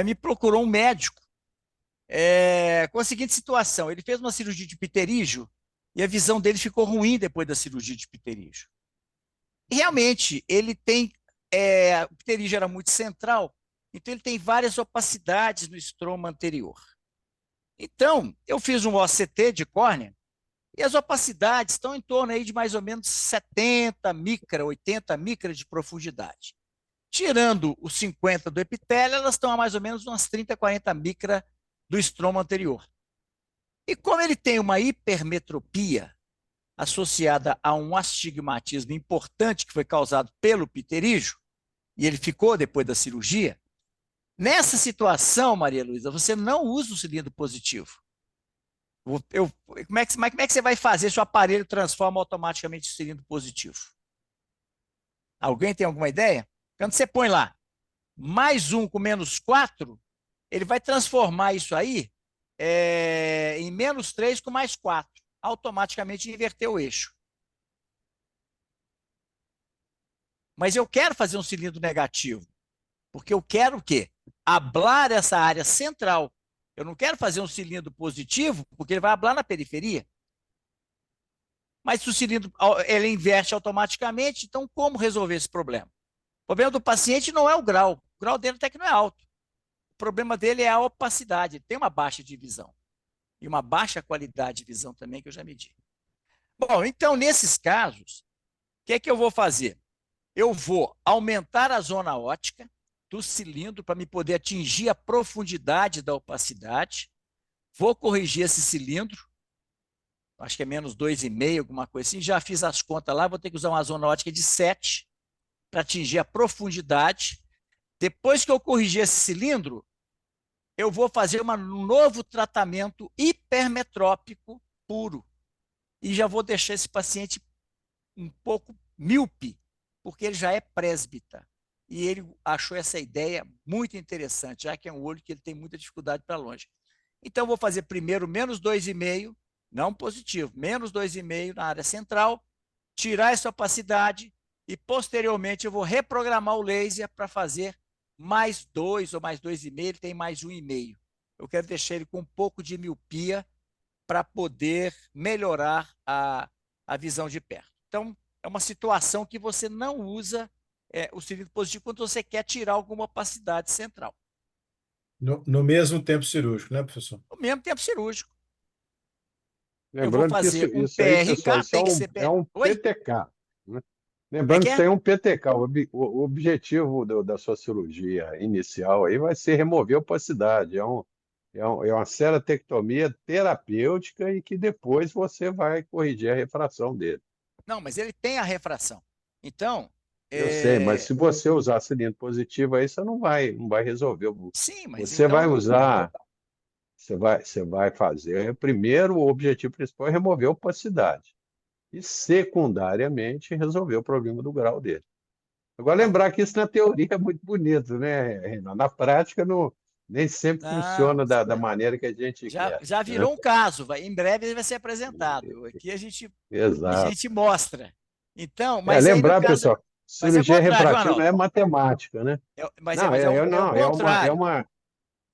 me procurou um médico com a seguinte situação, ele fez uma cirurgia de pterígio e a visão dele ficou ruim depois da cirurgia de pterígio. E realmente, ele tem, o pterígio era muito central, então ele tem várias opacidades no estroma anterior. Então, eu fiz um OCT de córnea e as opacidades estão em torno aí de mais ou menos 70 micra, 80 micra de profundidade. Tirando os 50 do epitélio, elas estão a mais ou menos umas 30, 40 micra do estroma anterior. E como ele tem uma hipermetropia associada a um astigmatismo importante que foi causado pelo pterígio, e ele ficou depois da cirurgia, nessa situação, Maria Luísa, você não usa o cilindro positivo. Como é que você vai fazer se o aparelho transforma automaticamente o cilindro positivo? Alguém tem alguma ideia? Quando você põe lá mais 1 com menos 4, ele vai transformar isso aí em menos 3 com mais 4. Automaticamente inverter o eixo. Mas eu quero fazer um cilindro negativo, porque eu quero o quê? Ablar essa área central. Eu não quero fazer um cilindro positivo, porque ele vai ablar na periferia. Mas se o cilindro ele inverte automaticamente, então como resolver esse problema? O problema do paciente não é o grau dele até que não é alto. O problema dele é a opacidade, ele tem uma baixa de visão. E uma baixa qualidade de visão também, que eu já medi. Bom, então, nesses casos, o que eu vou fazer? Eu vou aumentar a zona óptica do cilindro para me poder atingir a profundidade da opacidade. Vou corrigir esse cilindro, acho que é menos 2,5, alguma coisa assim. Já fiz as contas lá, vou ter que usar uma zona óptica de 7 para atingir a profundidade. Depois que eu corrigir esse cilindro, eu vou fazer um novo tratamento hipermetrópico puro. E já vou deixar esse paciente um pouco míope, porque ele já é presbita. E ele achou essa ideia muito interessante, já que é um olho que ele tem muita dificuldade para longe. Então, eu vou fazer primeiro menos 2,5, não positivo, menos 2,5 na área central, tirar essa opacidade e, posteriormente, eu vou reprogramar o laser para fazer mais 2 ou mais 2,5, ele tem mais 1,5. Eu quero deixar ele com um pouco de miopia para poder melhorar a visão de perto. Então, é uma situação que você não usa o cilindro positivo quando você quer tirar alguma opacidade central. No mesmo tempo cirúrgico, né, professor? No mesmo tempo cirúrgico. Eu vou Lembrando que fazer um isso aí, pessoal, PRK, isso tem que ser... é um Oi? PTK. Né? Como é Lembrando que que isso é? aí é um PTK. O objetivo da sua cirurgia inicial aí vai ser remover a opacidade. É uma ceratectomia terapêutica e que depois você vai corrigir a refração dele. Não, mas ele tem a refração. Então, Eu sei, mas se você usar cilindro positivo aí, você não vai resolver. sim, mas Você vai então... usar, você vai fazer. Primeiro, o objetivo principal é remover a opacidade. E, secundariamente, resolver o problema do grau dele. Agora, Não, lembrar que isso na teoria é muito bonito, né, Reinaldo? Na prática, não, nem sempre não, funciona da maneira que a gente quer, já né? virou um caso, em breve ele vai ser apresentado. Aqui a Exato. gente mostra. Então, mas aí no Lembrar, caso, pessoal, mas é o cirurgia contrário, refrativa não Arnaldo. é matemática, né? Não, Mas é o não, contrário.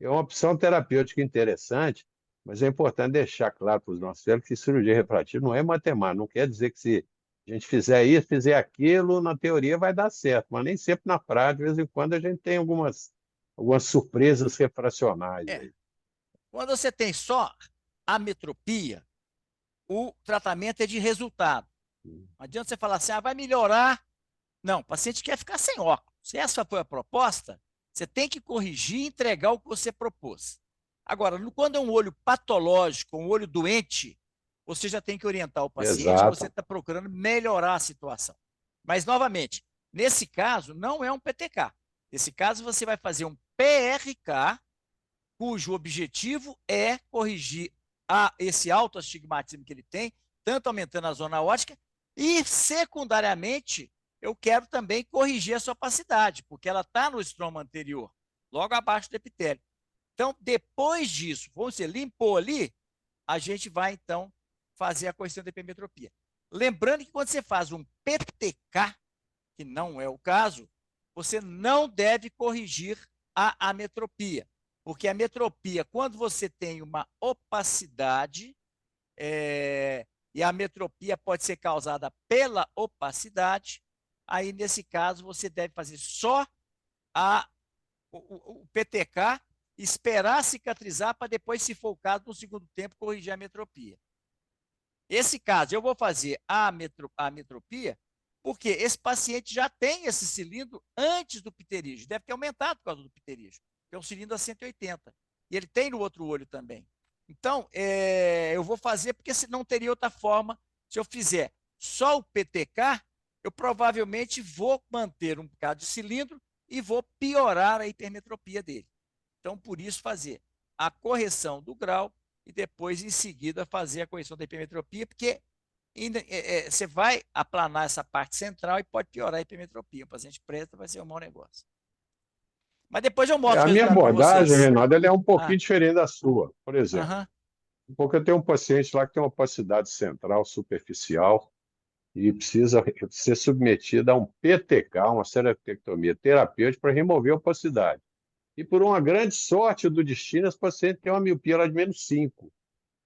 é uma opção terapêutica interessante, mas é importante deixar claro para os nossos velhos que cirurgia refrativa não é matemática. Não quer dizer que se a gente fizer isso, fizer aquilo, na teoria vai dar certo, mas nem sempre na prática, de vez em quando a gente tem algumas surpresas refracionais É, aí. quando você tem só ametropia, o tratamento é de resultado. Não adianta você falar assim, vai melhorar. Não, o paciente quer ficar sem óculos. Se essa foi a proposta, você tem que corrigir e entregar o que você propôs. Agora, quando é um olho patológico, um olho doente, você já tem que orientar o paciente que você Exato. está procurando melhorar a situação. Mas, novamente, nesse caso, não é um PTK. Nesse caso, você vai fazer um PRK, cujo objetivo é corrigir esse autoastigmatismo que ele tem, tanto aumentando a zona óptica, e, secundariamente, eu quero também corrigir a sua opacidade, porque ela está no estroma anterior, logo abaixo do epitélio. Então, depois disso, você limpou ali, a gente vai, então, fazer a correção da hipermetropia. Lembrando que quando você faz um PTK, que não é o caso, você não deve corrigir a ametropia, porque a metropia, quando você tem uma opacidade, e a ametropia pode ser causada pela opacidade, aí, nesse caso, você deve fazer só o PTK, esperar cicatrizar para depois, se for o caso, no segundo tempo, corrigir a ametropia. Esse caso, eu vou fazer a ametropia porque esse paciente já tem esse cilindro antes do pterígio. Deve ter aumentado por causa do pterígio, que é um cilindro a 180. E ele tem no outro olho também. Então, eu vou fazer porque não teria outra forma. Se eu fizer só o PTK, eu provavelmente vou manter um bocado de cilindro e vou piorar a hipermetropia dele. Então, por isso, fazer a correção do grau e depois, em seguida, fazer a correção da hipermetropia, porque você vai aplanar essa parte central e pode piorar a hipermetropia. O paciente presta, vai ser um mau negócio. Mas depois eu mostro A o minha resultado para abordagem, vocês. Reinaldo, ela é um pouquinho diferente da sua. Por exemplo, Aham. porque eu tenho um paciente lá que tem uma opacidade central superficial e precisa ser submetido a um PTK, uma cerebrectomia terapêutica, para remover a opacidade. E por uma grande sorte do destino, esse paciente tem uma miopia lá de -5.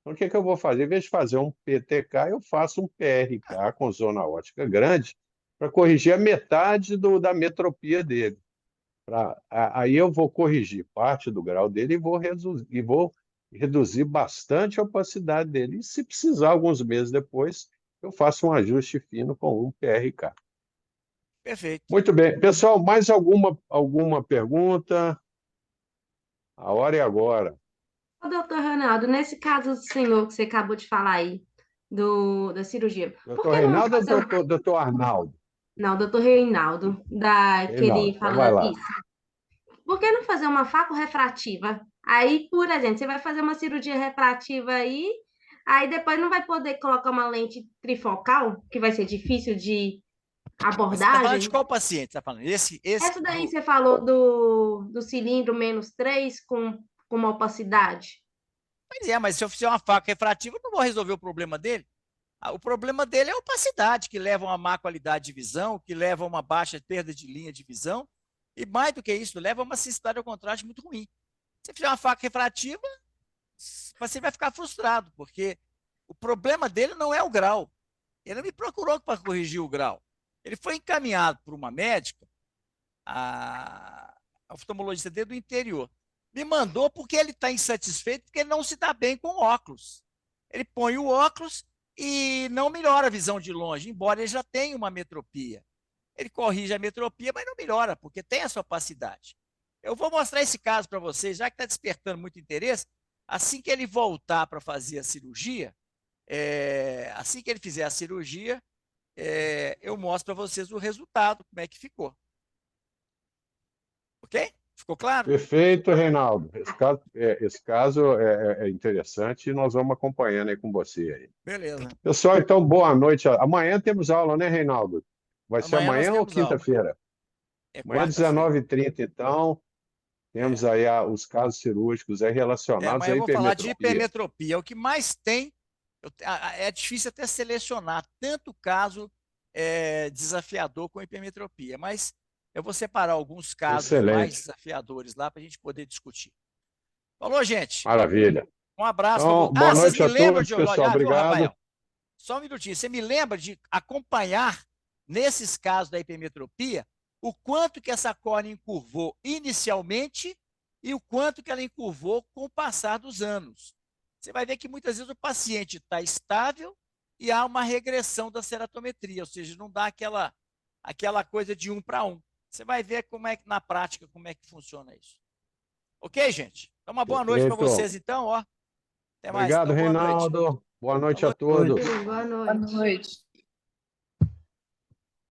Então, o que eu vou fazer? Em vez de fazer um PTK, eu faço um PRK com zona óptica grande para corrigir a metade da metropia dele. Aí eu vou corrigir parte do grau dele e vou reduzir bastante a opacidade dele. E se precisar, alguns meses depois, eu faço um ajuste fino com um PRK. Perfeito. Muito bem. Pessoal, mais alguma pergunta? A hora é agora. Ô, doutor Ronaldo, nesse caso do senhor que você acabou de falar aí, da cirurgia, por Doutor que não Reinaldo ou fazer... doutor Arnaldo? Não, doutor Reinaldo, que Reinaldo, ele então vai fala lá. isso. Por que não fazer uma facorefrativa? Aí, por exemplo, você vai fazer uma cirurgia refrativa aí depois não vai poder colocar uma lente trifocal, que vai ser difícil de Mas você está falando de abordagem. qual paciente? Você está falando? Esse Essa daí você falou do cilindro -3 com uma opacidade. Pois é, mas se eu fizer uma faca refrativa, eu não vou resolver o problema dele. O problema dele é a opacidade, que leva a uma má qualidade de visão, que leva a uma baixa perda de linha de visão, e mais do que isso, leva a uma sensibilidade ao contraste muito ruim. Se fizer uma faca refrativa, você vai ficar frustrado, porque o problema dele não é o grau. Ele não me procurou para corrigir o grau. Ele foi encaminhado por uma médica, a oftalmologista dele do interior. Me mandou porque ele está insatisfeito, porque ele não se dá bem com óculos. Ele põe o óculos e não melhora a visão de longe, embora ele já tenha uma metropia. Ele corrige a metropia, mas não melhora, porque tem essa opacidade. Eu vou mostrar esse caso para vocês, já que está despertando muito interesse. Assim que ele voltar para fazer a cirurgia, assim que ele fizer a cirurgia, eu mostro para vocês o resultado, como é que ficou. Ok? Ficou claro? Perfeito, Reinaldo. Esse caso é interessante e nós vamos acompanhando aí com você aí. Beleza. Pessoal, então, boa noite. Amanhã temos aula, né, Reinaldo? Vai ser Amanhã nós amanhã ou temos aula. quinta-feira? É Amanhã, quarta-feira. 19h30, então, temos aí os casos cirúrgicos aí relacionados Mas à eu vou falar de hipermetropia. hipermetropia. É o que mais tem. É difícil até selecionar tanto caso desafiador com hipermetropia, mas eu vou separar alguns casos mais Excelente. desafiadores lá para a gente poder discutir. Falou, gente? Maravilha. Um abraço para Então, vocês. boa Vocês noite me a lembram todos, pessoal. viu, Obrigado. Rafael? Só um minutinho. Você me lembra de acompanhar, nesses casos da hipermetropia, o quanto que essa córnea encurvou inicialmente e o quanto que ela encurvou com o passar dos anos. Você vai ver que muitas vezes o paciente está estável e há uma regressão da ceratometria, ou seja, não dá aquela coisa de 1 para 1. Você vai ver como é que na prática como é que funciona isso. Ok, gente? Então, uma boa noite para Perfeito. vocês, então, ó. Até mais. Obrigado, Então, boa noite. Reinaldo. Boa noite a Boa noite. todos. Boa Boa noite. noite.